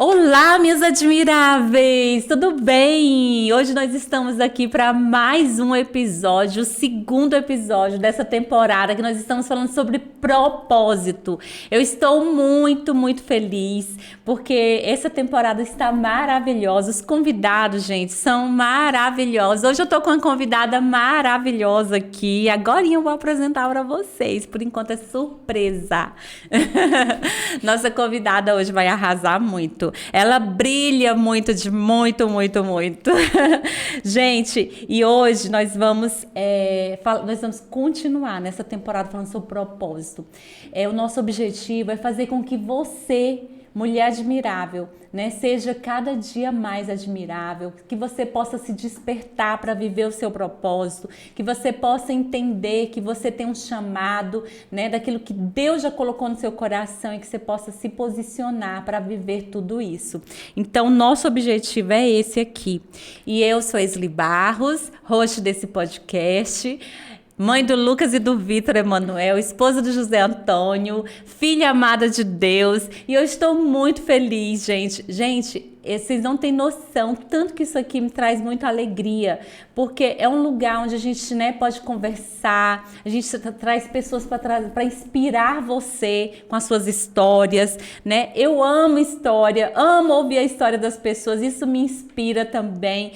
Olá, minhas admiráveis! Tudo bem? Hoje nós estamos aqui para mais um episódio, o segundo episódio dessa temporada que nós estamos falando sobre propósito. Eu estou muito feliz porque essa temporada está maravilhosa. Os convidados, gente, são maravilhosos. Hoje eu tô com uma convidada maravilhosa aqui. Agora eu vou apresentar para vocês. Por enquanto é surpresa. Nossa convidada hoje vai arrasar muito. Ela brilha muito. Gente, e hoje nós vamos continuar nessa temporada falando sobre propósito. O nosso objetivo é fazer com que você, mulher admirável, né, seja cada dia mais admirável, que você possa se despertar para viver o seu propósito, que você possa entender que você tem um chamado, né, daquilo que Deus já colocou no seu coração e que você possa se posicionar para viver tudo isso. Então, nosso objetivo é esse aqui. E eu sou Esli Barros, host desse podcast, mãe do Lucas e do Vitor Emanuel, esposa do José Antônio, filha amada de Deus, e eu estou muito feliz, gente. Gente, vocês não têm noção, tanto que isso aqui me traz muita alegria, porque é um lugar onde a gente, né, pode conversar, a gente traz pessoas para inspirar você com as suas histórias, né? Eu amo história, amo ouvir a história das pessoas, isso me inspira também.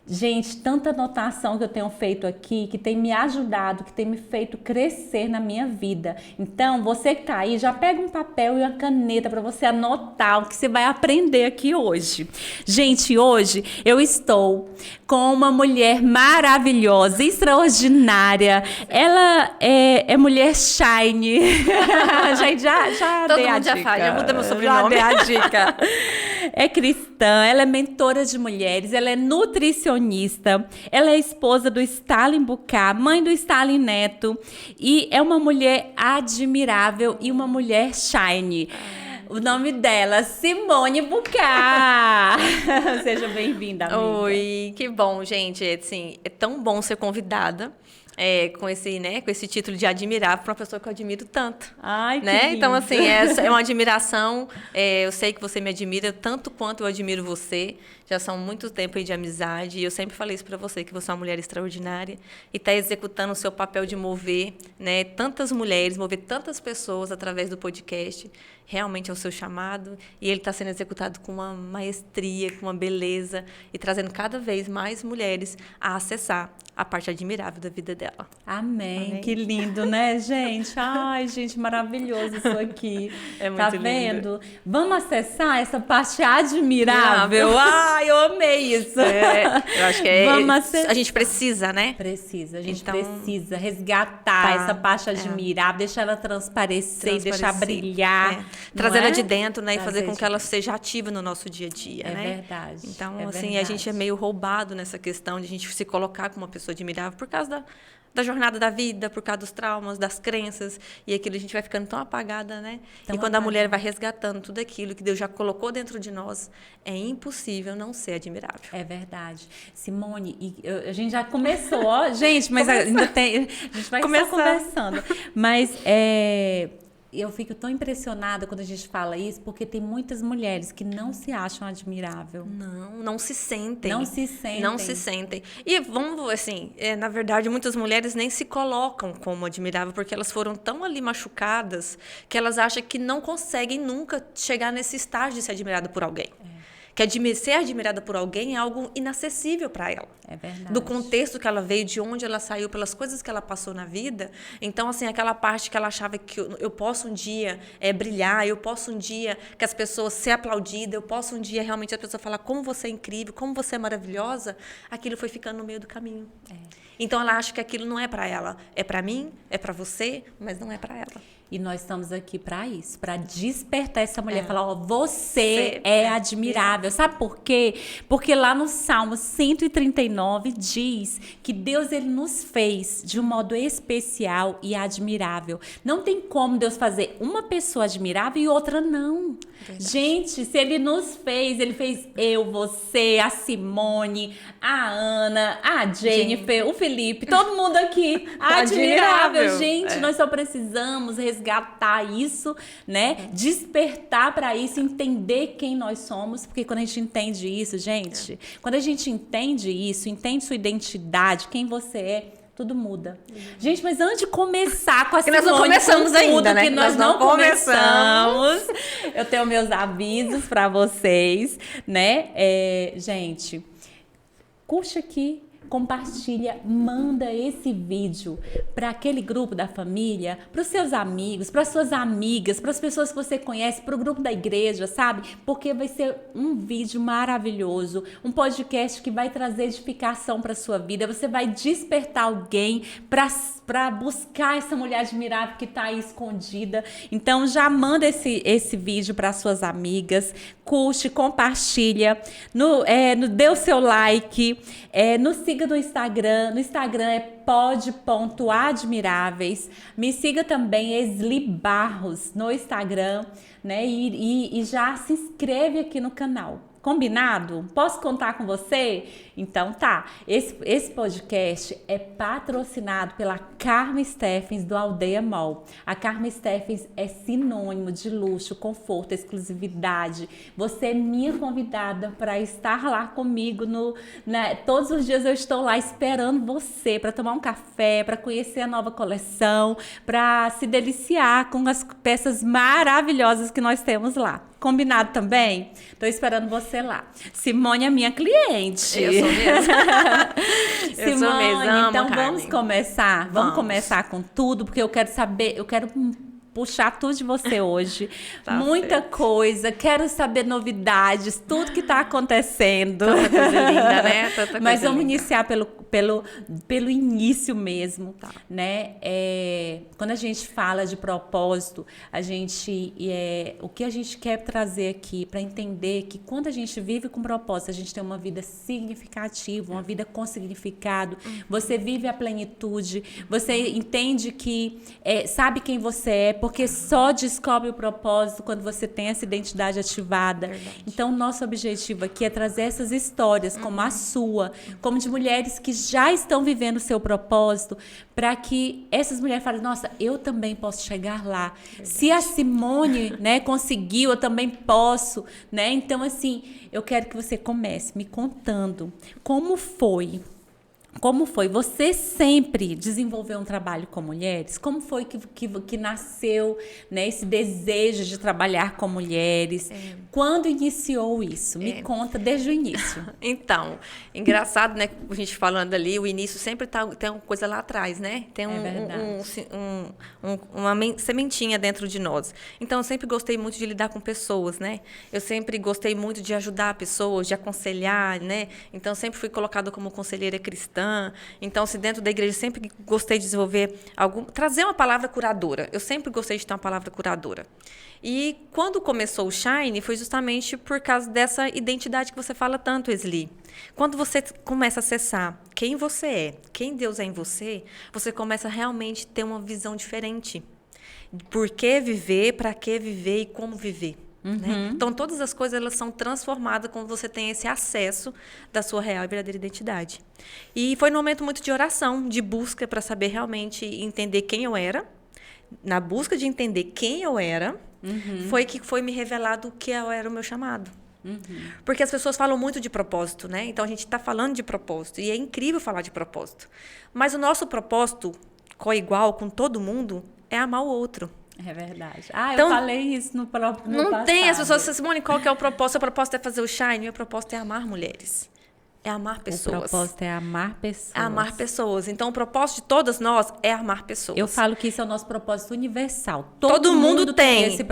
Gente, tanta anotação que eu tenho feito aqui, que tem me ajudado, que tem me feito crescer na minha vida. Então, você que tá aí, já pega um papel e uma caneta para você anotar o que você vai aprender aqui hoje. Gente, hoje eu estou com uma mulher maravilhosa, extraordinária. Ela é mulher shine. Gente, já todo dei a mundo dica. já faz, já muda meu sobrenome. Já dei a dica. É cristã, ela é mentora de mulheres, ela é nutricionista, ela é esposa do Stalin Bucá, mãe do Stalin Neto, e é uma mulher admirável e uma mulher shine. O nome dela, Simone Bucá. Seja bem-vinda, amiga. Oi, que bom, gente. Assim, é tão bom ser convidada. Com esse título de admirável para uma pessoa que eu admiro tanto. Ai, que né? lindo. Então, assim, é uma admiração. Eu sei que você me admira tanto quanto eu admiro você. Já são muito tempo aí de amizade. E eu sempre falei isso para você, que você é uma mulher extraordinária e está executando o seu papel de mover, né, tantas mulheres, mover tantas pessoas através do podcast. Realmente é o seu chamado. E ele está sendo executado com uma maestria, com uma beleza e trazendo cada vez mais mulheres a acessar a parte admirável da vida dela. Amém. Que lindo, né, gente? Ai, gente, maravilhoso isso aqui. É muito tá lindo. vendo? Vamos acessar essa parte admirável? Ai, eu amei isso. Eu acho que a gente precisa, né? Precisa, a gente então, precisa resgatar essa parte admirável, deixar ela transparecer, deixar brilhar. Trazer ela de dentro, né? E fazer com que ela seja ativa no nosso dia a dia, né? É verdade. Então, assim, verdade. A gente é meio roubado nessa questão de a gente se colocar como uma pessoa admirável por causa da jornada da vida, por causa dos traumas, das crenças, e aquilo a gente vai ficando tão apagada, né? E quando a mulher vai resgatando tudo aquilo que Deus já colocou dentro de nós, é impossível não ser admirável. É verdade. Simone, a gente já começou, ó, gente, mas ainda tem, a gente vai começar conversando. Mas eu fico tão impressionada quando a gente fala isso, porque tem muitas mulheres que não se acham admirável. Não se sentem. Não se sentem. Não se sentem. E vamos, assim, na verdade, muitas mulheres nem se colocam como admirável, porque elas foram tão ali machucadas que elas acham que não conseguem nunca chegar nesse estágio de ser admirada por alguém. Que ser admirada por alguém é algo inacessível para ela. É verdade. Do contexto que ela veio, de onde ela saiu, pelas coisas que ela passou na vida. Então, assim, aquela parte que ela achava que eu posso um dia brilhar, eu posso um dia que as pessoas ser aplaudidas, eu posso um dia realmente a pessoa falar como você é incrível, como você é maravilhosa, aquilo foi ficando no meio do caminho. Então, ela acha que aquilo não é para ela. É para mim, é para você, mas não é para ela. E nós estamos aqui para isso, para despertar essa mulher, falar, ó, você é admirável. Sabe por quê? Porque lá no Salmo 139 diz que Deus, ele nos fez de um modo especial e admirável. Não tem como Deus fazer uma pessoa admirável e outra não. Verdade. Gente, se ele nos fez, ele fez eu, você, a Simone, a Ana, a Jennifer, o Felipe, todo mundo aqui admirável. Gente, nós só precisamos resgatar resgatar isso, né? Despertar para isso, entender quem nós somos, porque quando a gente entende isso, gente, quando a gente entende isso, entende sua identidade, quem você é, tudo muda. Gente, mas antes de começar com a Simone, nós não começamos ainda, né? que nós não começamos, eu tenho meus avisos para vocês, né? Gente, curte aqui, compartilha, manda esse vídeo para aquele grupo da família, para os seus amigos, para as suas amigas, para as pessoas que você conhece, para o grupo da igreja, sabe? Porque vai ser um vídeo maravilhoso, um podcast que vai trazer edificação para sua vida. Você vai despertar alguém para buscar essa mulher admirável que está aí escondida. Então já manda esse vídeo para suas amigas, curte, compartilha, dê o seu like, nos siga no Instagram. No Instagram é pod.admiráveis. Me siga também, Esli Barros, no Instagram, né? E já se inscreve aqui no canal. Combinado? Posso contar com você? Então tá. Esse podcast é patrocinado pela Carmen Steffens do Aldeia Mall. A Carmen Steffens é sinônimo de luxo, conforto, exclusividade. Você é minha convidada para estar lá comigo. Todos os dias eu estou lá esperando você para tomar um café, para conhecer a nova coleção, para se deliciar com as peças maravilhosas que nós temos lá. Combinado também? Estou esperando você lá. Simone é minha cliente. Eu sou mesmo. Simone, sou mesmo. Amo, então Carmen. vamos começar? Vamos começar com tudo, porque eu quero saber, eu quero puxar tudo de você hoje. Tá Muita certo. coisa, quero saber novidades, tudo que está acontecendo. Tanta coisa linda, né? Tanta coisa Mas vamos linda. iniciar pelo início mesmo, Tá. né? Quando a gente fala de propósito, o que a gente quer trazer aqui para entender que quando a gente vive com propósito, a gente tem uma vida significativa, uma vida com significado. Você vive a plenitude, você entende que sabe quem você é, porque só descobre o propósito quando você tem essa identidade ativada. Verdade. Então, nosso objetivo aqui é trazer essas histórias, como a sua, como de mulheres que já estão vivendo o seu propósito, para que essas mulheres falem, nossa, eu também posso chegar lá. Verdade. Se a Simone, né, conseguiu, eu também posso, né? Então, assim, eu quero que você comece me contando como foi. Você sempre desenvolveu um trabalho com mulheres? Como foi que nasceu, né, esse desejo de trabalhar com mulheres? Quando iniciou isso? Me conta desde o início. Então, engraçado, né? A gente falando ali, o início sempre tem uma coisa lá atrás, né? Tem uma sementinha dentro de nós. Então, eu sempre gostei muito de lidar com pessoas, né? Eu sempre gostei muito de ajudar pessoas, de aconselhar, né? Então, sempre fui colocada como conselheira cristã. Então, se dentro da igreja, sempre gostei de desenvolver trazer uma palavra curadora. Eu sempre gostei de ter uma palavra curadora. E quando começou o Shine, foi justamente por causa dessa identidade que você fala tanto, Esli. Quando você começa a acessar quem você é, quem Deus é em você, você começa a realmente ter uma visão diferente. Por que viver, para que viver e como viver. Né? Então, todas as coisas elas são transformadas quando você tem esse acesso da sua real e verdadeira identidade. E foi num momento muito de oração, de busca para saber realmente entender quem eu era. Na busca de entender quem eu era, foi que foi me revelado o que era o meu chamado. Porque as pessoas falam muito de propósito, né? Então, a gente está falando de propósito. E é incrível falar de propósito. Mas o nosso propósito, coigual com todo mundo, é amar o outro. É verdade. Eu Então, falei isso no próprio Não passado. tem as pessoas, Simone, qual que é o propósito? O propósito é fazer o Shine, meu propósito é amar mulheres. É amar pessoas. O propósito é amar pessoas. É amar pessoas. Então, o propósito de todas nós é amar pessoas. Eu falo que isso é o nosso propósito universal. Todo mundo tem. Esse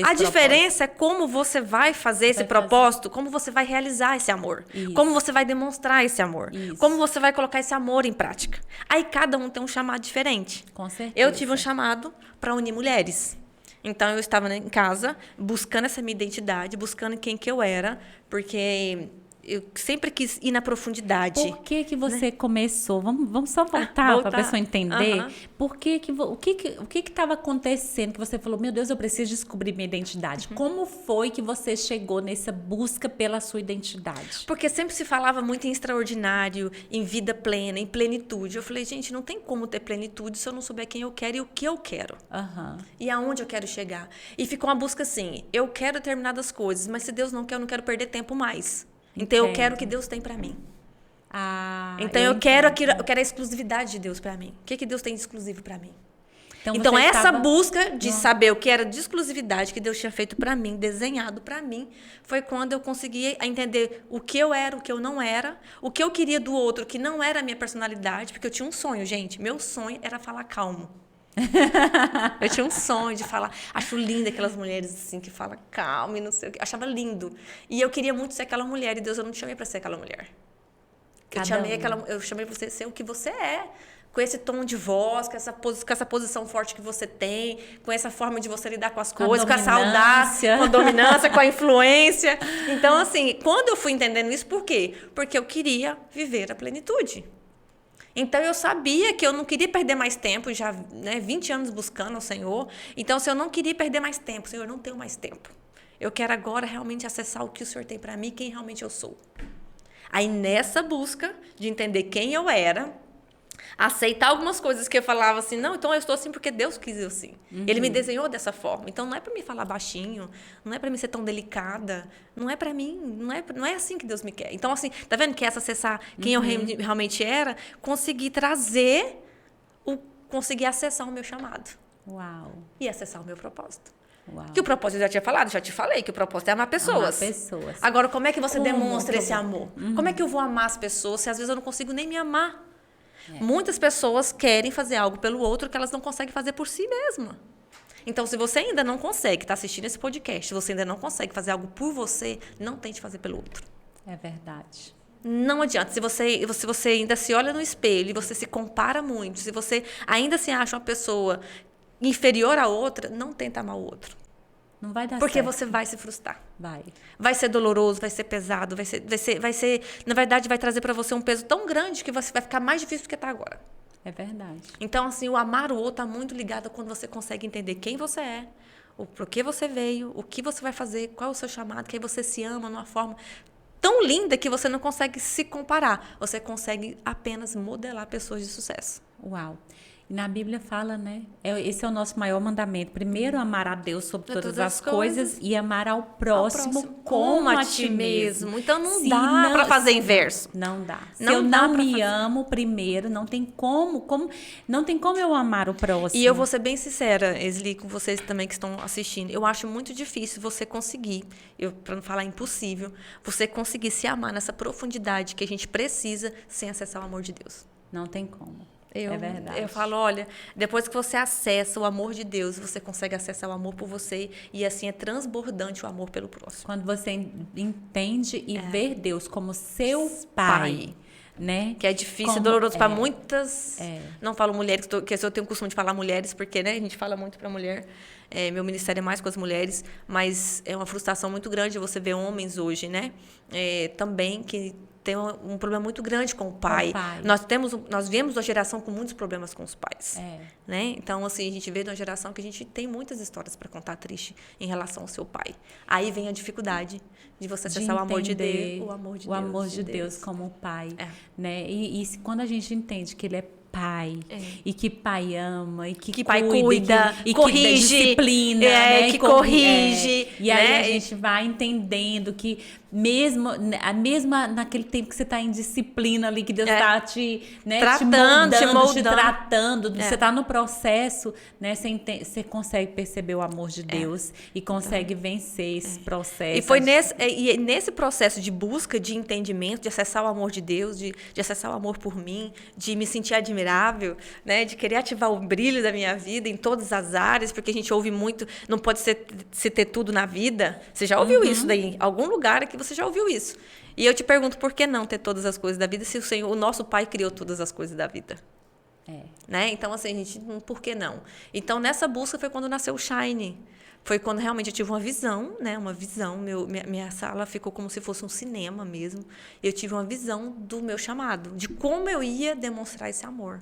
A diferença é como você vai fazer esse propósito, como você vai realizar esse amor. Isso. Como você vai demonstrar esse amor. Isso. Como você vai colocar esse amor em prática. Aí, cada um tem um chamado diferente. Com certeza. Eu tive um chamado para unir mulheres. Então, eu estava em casa, buscando essa minha identidade, buscando quem que eu era, porque eu sempre quis ir na profundidade. Por que você começou? Vamos só voltar para a pessoa entender. Por que o que estava acontecendo que você falou, meu Deus, eu preciso descobrir minha identidade. Como foi que você chegou nessa busca pela sua identidade? Porque sempre se falava muito em extraordinário, em vida plena, em plenitude. Eu falei, gente, não tem como ter plenitude se eu não souber quem eu quero e o que eu quero. E aonde eu quero chegar. E ficou uma busca assim, eu quero determinadas coisas, mas se Deus não quer, eu não quero perder tempo mais. Então eu quero o que Deus tem pra mim. Então eu quero a exclusividade de Deus pra mim. O que Deus tem de exclusivo pra mim? Então essa busca de saber o que era de exclusividade que Deus tinha feito pra mim, desenhado pra mim, foi quando eu consegui entender o que eu era, o que eu não era, o que eu queria do outro, que não era a minha personalidade, porque eu tinha um sonho, gente. Meu sonho era falar calmo. Eu tinha um sonho de falar. Acho linda aquelas mulheres assim que falam calma e não sei o que. Achava lindo. E eu queria muito ser aquela mulher. E Deus, eu não te chamei para ser aquela mulher. Eu chamei você ser o que você é. Com esse tom de voz, com essa posição forte que você tem, com essa forma de você lidar com as coisas, com essa audácia, com a dominância, com a influência. Então, assim, quando eu fui entendendo isso, por quê? Porque eu queria viver a plenitude. Então, eu sabia que eu não queria perder mais tempo, já 20 anos buscando o Senhor. Então, se eu não queria perder mais tempo, Senhor, eu não tenho mais tempo. Eu quero agora realmente acessar o que o Senhor tem para mim, quem realmente eu sou. Aí, nessa busca de entender quem eu era, aceitar algumas coisas que eu falava assim, não, então eu estou assim porque Deus quis eu assim. Ele me desenhou dessa forma. Então, não é para mim falar baixinho, não é para mim ser tão delicada, não é para mim, não é assim que Deus me quer. Então, assim, tá vendo que essa acessar quem eu realmente era, conseguir acessar o meu chamado. Uau. E acessar o meu propósito. Uau. Que o propósito eu já tinha falado, já te falei, que o propósito é amar pessoas. Amar pessoas. Agora, como é que você demonstra esse amor? Como é que eu vou amar as pessoas se às vezes eu não consigo nem me amar? Muitas pessoas querem fazer algo pelo outro que elas não conseguem fazer por si mesma. Então, se você ainda não consegue, está assistindo esse podcast, se você ainda não consegue fazer algo por você, não tente fazer pelo outro. É verdade. Não adianta. Se você ainda se olha no espelho e você se compara muito, se você ainda se acha uma pessoa inferior à outra, não tenta amar o outro. Não vai dar Porque certo. você vai se frustrar. Vai ser doloroso, vai ser pesado, vai ser, na verdade, vai trazer para você um peso tão grande que você vai ficar mais difícil do que está agora. É verdade. Então, assim, o amar o outro está muito ligado a quando você consegue entender quem você é, por que você veio, o que você vai fazer, qual é o seu chamado, que aí você se ama de uma forma tão linda que você não consegue se comparar. Você consegue apenas modelar pessoas de sucesso. Uau. E na Bíblia fala, né? Esse é o nosso maior mandamento. Primeiro, amar a Deus sobre todas as coisas e amar ao próximo como a ti mesmo. Então, não dá para fazer inverso. Não dá. Se eu não me amo primeiro, não tem como eu amar o próximo. E eu vou ser bem sincera, Esli, com vocês também que estão assistindo. Eu acho muito difícil você conseguir, para não falar impossível, você conseguir se amar nessa profundidade que a gente precisa sem acessar o amor de Deus. Não tem como. É verdade. Eu falo, olha, depois que você acessa o amor de Deus, você consegue acessar o amor por você e assim é transbordante o amor pelo próximo. Quando você entende e vê Deus como seu pai, né? Que é difícil, doloroso para muitas. Não falo mulheres, que eu tenho o costume de falar mulheres, porque a gente fala muito para mulher. Meu ministério é mais com as mulheres, mas é uma frustração muito grande você ver homens hoje, né? Também que tem um problema muito grande com o pai. Nós viemos de uma geração com muitos problemas com os pais. Né? Então, assim, a gente veio de uma geração que a gente tem muitas histórias para contar triste em relação ao seu pai. Aí vem a dificuldade de você acessar o amor de Deus. O amor de Deus como pai. Né? E quando a gente entende que ele é pai, e que pai ama, e que pai cuida, e corrige, que disciplina, né? Que corrige. E aí a gente vai entendendo que mesmo naquele tempo que você está em disciplina ali, que Deus está te moldando, te tratando, você está no processo, né? Você consegue perceber o amor de Deus e consegue vencer esse processo. E foi nesse processo de busca, de entendimento, de acessar o amor de Deus, de acessar o amor por mim, de me sentir admirável, né? De querer ativar o brilho da minha vida em todas as áreas, porque a gente ouve muito, não pode se ter tudo na vida. Você já ouviu isso daí? Em algum lugar aqui você já ouviu isso. E eu te pergunto, por que não ter todas as coisas da vida se o nosso Pai criou todas as coisas da vida? Né? Então, assim, por que não? Então, nessa busca foi quando nasceu o Shine. Foi quando realmente eu tive uma visão, né? Uma visão. Minha sala ficou como se fosse um cinema mesmo. Eu tive uma visão do meu chamado, de como eu ia demonstrar esse amor.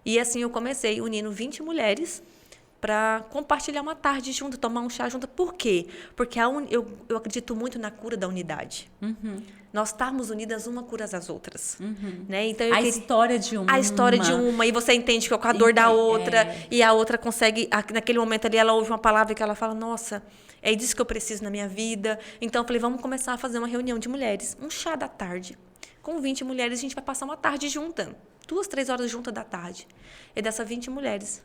E assim eu comecei unindo 20 mulheres para compartilhar uma tarde junto, tomar um chá junto. Por quê? Porque eu acredito muito na cura da unidade. Nós estarmos unidas, uma cura as outras. Né? Então, A história de uma. A história de uma. E você entende que é com a dor da outra. E a outra consegue, naquele momento ali, ela ouve uma palavra que ela fala, nossa, é disso que eu preciso na minha vida. Então, eu falei, vamos começar a fazer uma reunião de mulheres. Um chá da tarde. Com 20 mulheres, a gente vai passar uma tarde junta. 2, 3 horas juntas da tarde. E dessas 20 mulheres,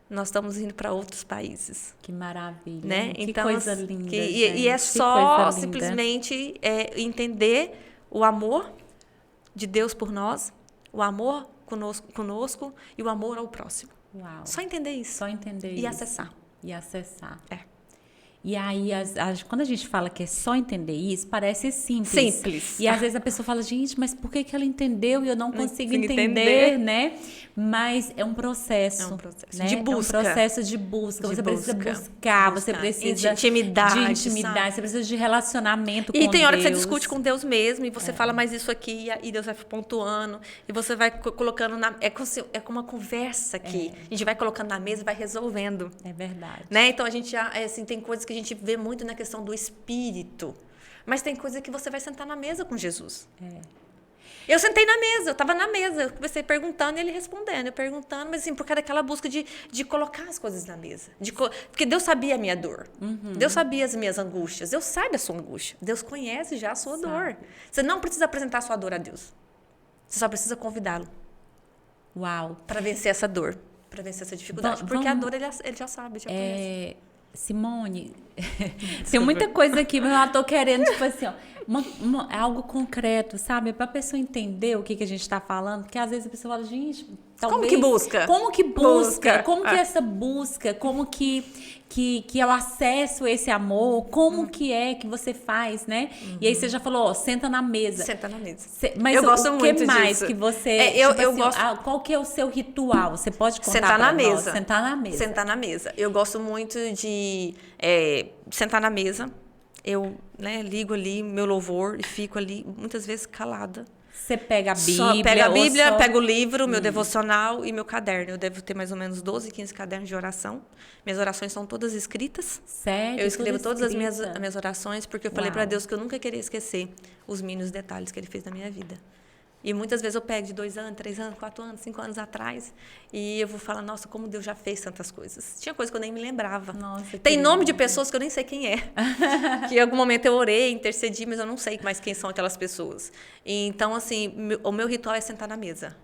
nós estamos indo para outros países. Que maravilha. Né? Que então, coisa linda. E é só simplesmente entender o amor de Deus por nós, o amor conosco e o amor ao próximo. Uau. Só entender isso. Só entender e isso. acessar. E acessar. E aí, quando a gente fala que é só entender isso, parece simples. Simples. E às vezes a pessoa fala, gente, mas por que ela entendeu e eu não consigo entender, né? Mas é um processo. É um processo né? de busca. É um processo de busca. Você precisa buscar, você precisa de intimidade. Você precisa de relacionamento com Deus. E tem hora que você discute com Deus mesmo, e você fala mais isso aqui, e Deus vai pontuando, e você vai colocando é como uma conversa aqui. A gente vai colocando na mesa e vai resolvendo. É verdade. Né? Então, a gente assim, tem coisas que a gente vê muito na questão do espírito. Mas tem coisa que você vai sentar na mesa com Jesus. Eu sentei na mesa, eu estava na mesa, eu comecei perguntando e ele respondendo, eu perguntando, mas assim, por causa daquela busca de colocar as coisas na mesa. Porque Deus sabia a minha dor, Deus sabia as minhas angústias, Deus sabe a sua angústia, Deus conhece já a sua dor. Você não precisa apresentar a sua dor a Deus, você só precisa convidá-lo. Uau! Para vencer essa dor, para vencer essa dificuldade, porque a dor ele já sabe, já conhece. Simone, tem muita coisa aqui, mas eu tô querendo, tipo assim, ó, algo concreto, sabe? Pra pessoa entender o que a gente tá falando, porque às vezes a pessoa fala, gente, talvez... Como que busca? Como que busca? Como que essa busca? Como que eu acesso esse amor? Como que é que você faz, né? E aí você já falou, ó, senta na mesa. Senta na mesa. Mas eu gosto muito que mais disso. Que você... eu gosto... qual que é o seu ritual? Você pode contar sentar na nós? mesa. Sentar na mesa. Sentar na mesa. Eu gosto muito de sentar na mesa. Eu ligo ali meu louvor e fico ali muitas vezes calada. Você pega a Bíblia? Pega a Bíblia, pego o livro, meu devocional e meu caderno. Eu devo ter mais ou menos 12, 15 cadernos de oração. Minhas orações são todas escritas. Sério? Eu escrevo todas as minhas orações porque eu falei para Deus que eu nunca queria esquecer os mínimos detalhes que Ele fez na minha vida. E muitas vezes eu pego de 2 anos, 3 anos, 4 anos, 5 anos atrás e eu vou falar, nossa, como Deus já fez tantas coisas. Tinha coisa que eu nem me lembrava. Nossa, tem nome de pessoas que eu nem sei quem é. Que em algum momento eu orei, intercedi, mas eu não sei mais quem são aquelas pessoas. E, então, assim, o meu ritual é sentar na mesa.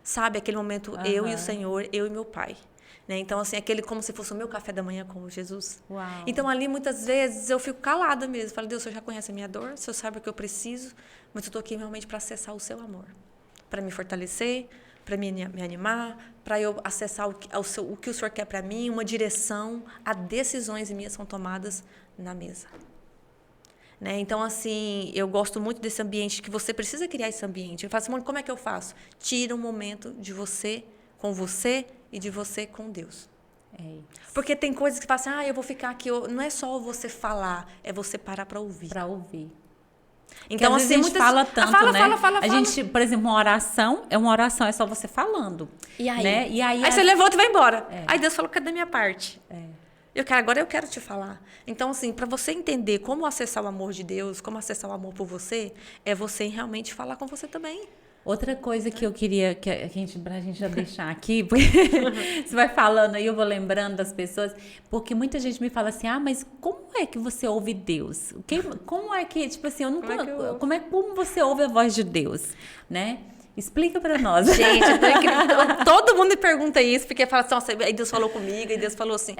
Sabe, aquele momento eu e o Senhor, eu e meu Pai. Né? Então, assim, aquele como se fosse o meu café da manhã com Jesus. Uau. Então, ali, muitas vezes, eu fico calada mesmo. Falo, Deus, o Senhor já conhece a minha dor, o Senhor sabe o que eu preciso, mas eu estou aqui realmente para acessar o seu amor. Para me fortalecer, para me animar, para eu acessar o que o Senhor quer para mim, uma direção, a decisões minhas são tomadas na mesa. Né? Então, assim, eu gosto muito desse ambiente, que você precisa criar esse ambiente. Eu falo assim, como é que eu faço? Tira um momento de você com você e de você com Deus. Porque tem coisas que falam assim, eu vou ficar aqui. Não é só você falar, é você parar para ouvir. Para ouvir. Então, assim, a gente fala tanto, né? Fala. A gente, por exemplo, uma oração, é só você falando. E aí? Né? Aí você levanta e vai embora. Aí Deus falou, cadê a minha parte? Agora eu quero te falar. Então, assim, para você entender como acessar o amor de Deus, como acessar o amor por você, é você realmente falar com você também. Outra coisa que eu queria pra gente já deixar aqui, porque você vai falando aí, eu vou lembrando das pessoas, porque muita gente me fala assim, mas como é que você ouve Deus? Como é que, tipo assim, como você ouve a voz de Deus, né? Explica pra nós. Gente, todo mundo me pergunta isso, porque fala assim, nossa, aí Deus falou comigo, aí Deus falou assim.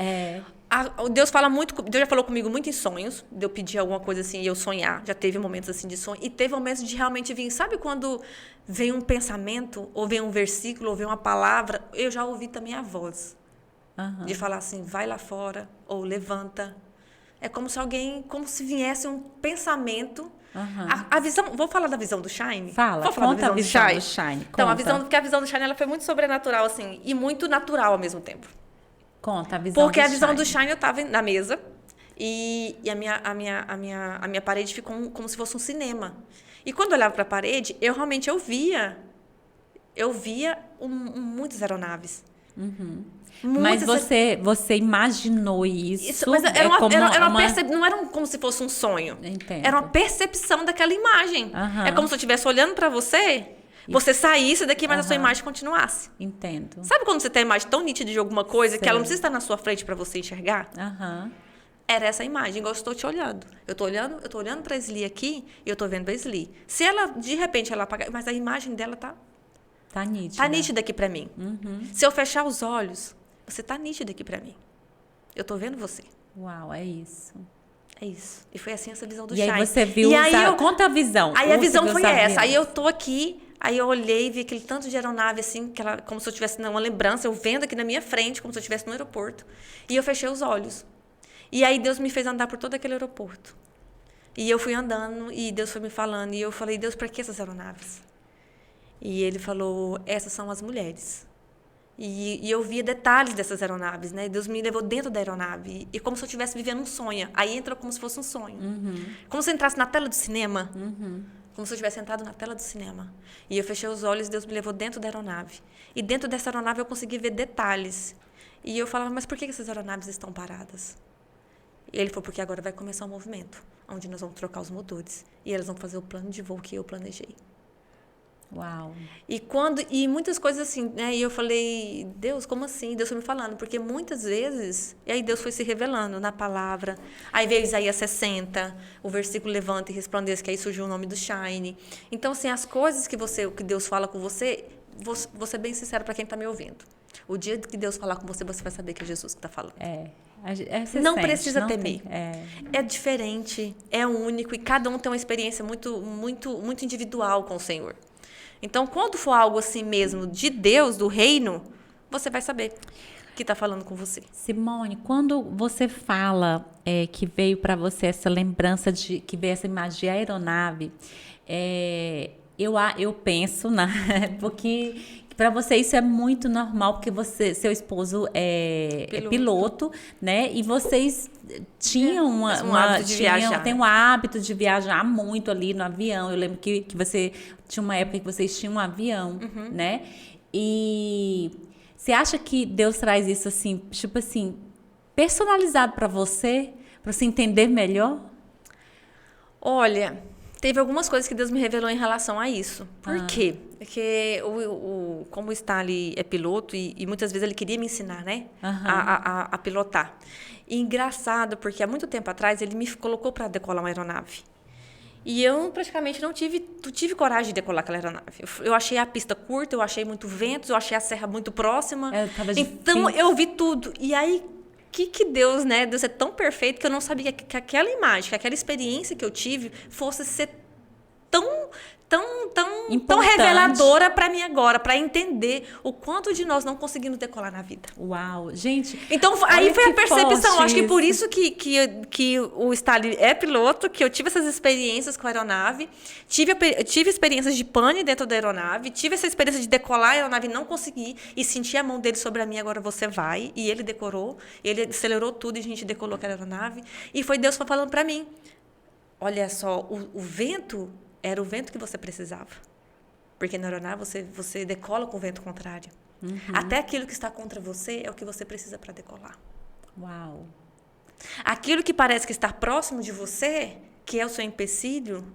Deus já falou comigo muito em sonhos, de eu pedir alguma coisa assim e eu sonhar. Já teve momentos assim de sonho. E teve momentos de realmente vir. Sabe quando vem um pensamento, ou vem um versículo, ou vem uma palavra? Eu já ouvi também a voz. De falar assim, vai lá fora, ou levanta. É como se como se viesse um pensamento. Aham. A visão, vou falar da visão do Shine? Fala, Vou falar conta da a visão do Shine. Então, Conta. porque a visão do Shine ela foi muito sobrenatural, assim, e muito natural ao mesmo tempo. Conta a visão Porque do a visão Shine. do Shine, eu tava na mesa e a minha parede ficou como se fosse um cinema. E quando eu olhava para a parede, eu realmente eu via muitas aeronaves. Mas Muitas você imaginou isso? mas era como não era como se fosse um sonho. Entendo. Era uma percepção daquela imagem. Aham. É como se eu estivesse olhando para você, você saísse daqui, mas a sua Aham. imagem continuasse. Entendo. Sabe quando você tem a imagem tão nítida de alguma coisa que ela não Sei. precisa estar na sua frente para você enxergar? Aham. Era essa imagem, igual eu estou te olhando. Eu tô olhando para a Sli aqui e eu tô vendo a Sli. Se ela, de repente, ela apagar, mas a imagem dela tá Tá nítida aqui para mim. Se eu fechar os olhos, você tá nítida aqui para mim. Eu tô vendo você. Uau, é isso. É isso. E foi assim essa visão do E Shine. aí você viu... Conta a visão. Aí a Ou você visão viu foi os essa. aviões. Aí eu tô aqui, aí eu olhei e vi aquele tanto de aeronave, assim, como se eu tivesse uma lembrança, eu vendo aqui na minha frente, como se eu estivesse no aeroporto. E eu fechei os olhos. E aí Deus me fez andar por todo aquele aeroporto. E eu fui andando e Deus foi me falando. E eu falei, Deus, para que essas aeronaves? E ele falou, essas são as mulheres. E eu via detalhes dessas aeronaves, né? Deus me levou dentro da aeronave. E como se eu estivesse vivendo um sonho. Aí entrou como se fosse um sonho. Como se eu entrasse na tela do cinema. Como se eu tivesse entrado na tela do cinema. E eu fechei os olhos e Deus me levou dentro da aeronave. E dentro dessa aeronave eu consegui ver detalhes. E eu falava, mas por que essas aeronaves estão paradas? E ele falou, porque agora vai começar um movimento, onde nós vamos trocar os motores. E elas vão fazer o plano de voo que eu planejei. Uau. E muitas coisas assim, né? E eu falei, Deus, como assim? Deus foi me falando, porque muitas vezes, e aí Deus foi se revelando na palavra. Aí veio Isaías 60, o versículo levanta e resplandeça, que aí surgiu o nome do Shine. Então, assim, as coisas que Deus fala com você, vou ser bem sincera para quem está me ouvindo. O dia que Deus falar com você, você vai saber que é Jesus que está falando. Você não sente, precisa não temer. tem- É diferente, é único e cada um tem uma experiência muito, muito, muito individual com o Senhor. Então, quando for algo assim mesmo de Deus, do reino, você vai saber que está falando com você. Simone, quando você fala que veio para você essa lembrança que veio essa imagem de aeronave, eu penso, porque para você isso é muito normal, porque seu esposo é piloto, né? E vocês tinham um hábito de viajar. Tem um hábito de viajar muito ali no avião. Eu lembro que você tinha uma época que vocês tinham um avião, né? E você acha que Deus traz isso assim, tipo assim, personalizado para você entender melhor? Olha, teve algumas coisas que Deus me revelou em relação a isso. Por quê? Porque como o Stanley é piloto e muitas vezes ele queria me ensinar, né? A pilotar. E engraçado, porque há muito tempo atrás ele me colocou para decolar uma aeronave. E eu praticamente não tive coragem de decolar aquela aeronave. Eu achei a pista curta, eu achei muito vento, eu achei a serra muito próxima. Então eu vi tudo. E aí, que Deus, né? Deus é tão perfeito que eu não sabia que aquela imagem, que aquela experiência que eu tive fosse ser tão reveladora para mim agora, para entender o quanto de nós não conseguimos decolar na vida. Uau, gente. Então, aí foi a percepção. Acho que isso. por isso que o Stanley é piloto, que eu tive essas experiências com a aeronave, tive experiências de pane dentro da aeronave, tive essa experiência de decolar a aeronave e não consegui, e senti a mão dele sobre a minha, agora você vai. E ele decorou, ele acelerou tudo e a gente decolou aquela aeronave. E foi Deus falando para mim, olha só, o vento era o vento que você precisava. Porque na aeronave você decola com o vento contrário. Até aquilo que está contra você é o que você precisa para decolar. Uau. Aquilo que parece que está próximo de você, que é o seu empecilho,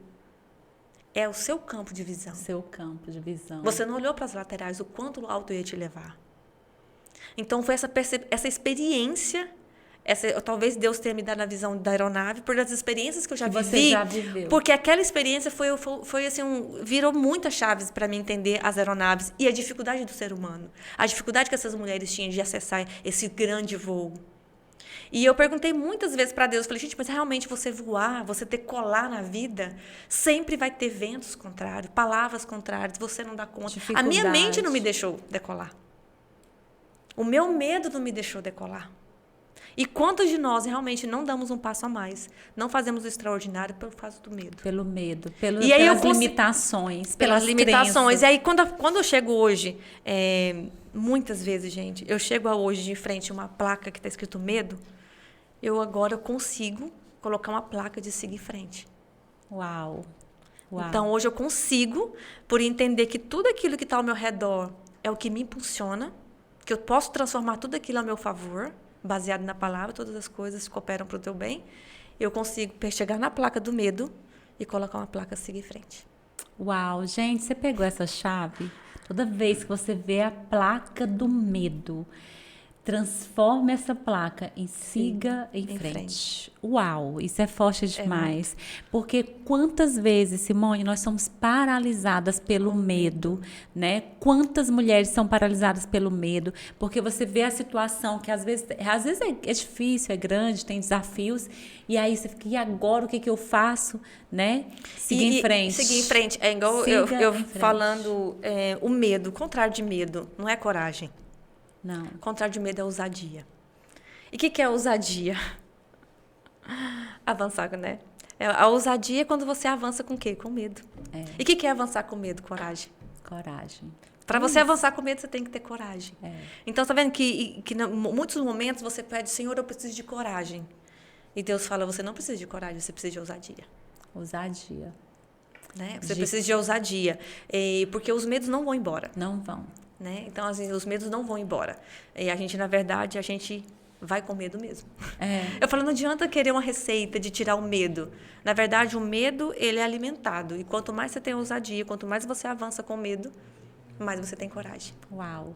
é o seu campo de visão. Seu campo de visão. Você não olhou para as laterais, o quanto alto ia te levar. Então, foi essa experiência, talvez Deus tenha me dado a visão da aeronave, por as experiências que eu já vivi. Você já viveu. Porque aquela experiência foi assim, virou muitas chaves para mim entender as aeronaves e a dificuldade do ser humano. A dificuldade que essas mulheres tinham de acessar esse grande voo. E eu perguntei muitas vezes para Deus, falei, gente, mas realmente você voar, você decolar na vida, sempre vai ter ventos contrários, palavras contrárias, você não dá conta. A minha mente não me deixou decolar. O meu medo não me deixou decolar. E quantos de nós realmente não damos um passo a mais? Não fazemos o extraordinário pelo fato do medo. Pelo medo, E aí pelas limitações, pelas limitações. crenças. E aí, quando eu chego hoje, muitas vezes, gente, eu chego hoje de frente a uma placa que está escrito medo, agora eu consigo colocar uma placa de seguir em frente. Uau. Uau. Então, hoje eu consigo, por entender que tudo aquilo que está ao meu redor é o que me impulsiona, que eu posso transformar tudo aquilo a meu favor, baseado na palavra, todas as coisas cooperam para o teu bem, eu consigo chegar na placa do medo e colocar uma placa seguir em frente. Uau, gente, você pegou essa chave? Toda vez que você vê a placa do medo, transforme essa placa em siga em frente. Uau, isso é forte demais. Porque quantas vezes, Simone, nós somos paralisadas pelo medo, né? Quantas mulheres são paralisadas pelo medo? Porque você vê a situação que às vezes é difícil, é grande, tem desafios, e aí você fica, e agora o que eu faço, né? Seguir em frente. Seguir em frente. É igual eu falando, o medo, o contrário de medo, não é coragem. Não. O contrário de medo é ousadia. E o que é ousadia? Avançar, né? A ousadia é quando você avança com o quê? Com medo. E o que é avançar com medo? Coragem. Coragem. Para você avançar com medo, você tem que ter coragem. É. Então, tá vendo que em muitos momentos você pede, Senhor, eu preciso de coragem. E Deus fala, você não precisa de coragem, você precisa de ousadia. Ousadia. Né? Você precisa de ousadia. Porque os medos não vão embora. Não vão. Né? Então, assim, os medos não vão embora. E a gente, na verdade, vai com medo mesmo. Eu falo, não adianta querer uma receita de tirar o medo. Na verdade, o medo, ele é alimentado. E quanto mais você tem ousadia, quanto mais você avança com medo, mais você tem coragem. Uau.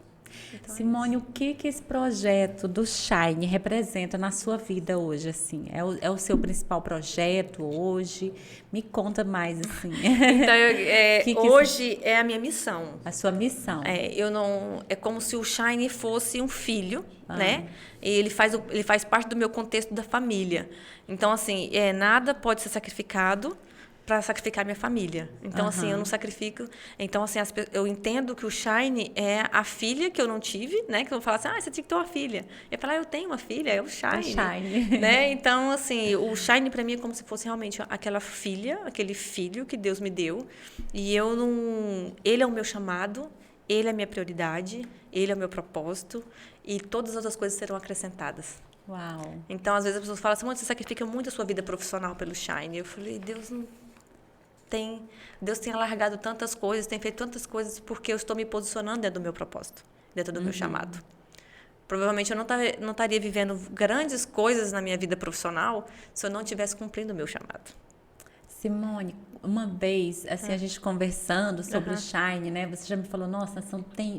Então, Simone, o que esse projeto do Shine representa na sua vida hoje, assim? É o seu principal projeto hoje? Me conta mais, assim. Então, hoje é a minha missão. A sua missão. É como se o Shine fosse um filho, né? E ele faz parte do meu contexto da família. Então, assim, nada pode ser sacrificado para sacrificar minha família. Então, assim, eu não sacrifico. Então, assim, eu entendo que o Shine é a filha que eu não tive, né? Que eu vou falar assim, você tinha que ter uma filha. Eu falo, eu tenho uma filha, é o Shine. É o Shine. Né? Então, assim, o Shine para mim é como se fosse realmente aquela filha, aquele filho que Deus me deu. E eu não... Ele é o meu chamado, ele é a minha prioridade, ele é o meu propósito. E todas as outras coisas serão acrescentadas. Uau. Então, às vezes, as pessoas falam assim, você sacrifica muito a sua vida profissional pelo Shine. Eu falei, Deus tem alargado tantas coisas, tem feito tantas coisas porque eu estou me posicionando dentro do meu propósito, dentro do meu chamado. Provavelmente eu não estaria vivendo grandes coisas na minha vida profissional se eu não estivesse cumprindo o meu chamado. Simone, uma vez, assim, a gente conversando sobre o Shine, né? Você já me falou, nossa,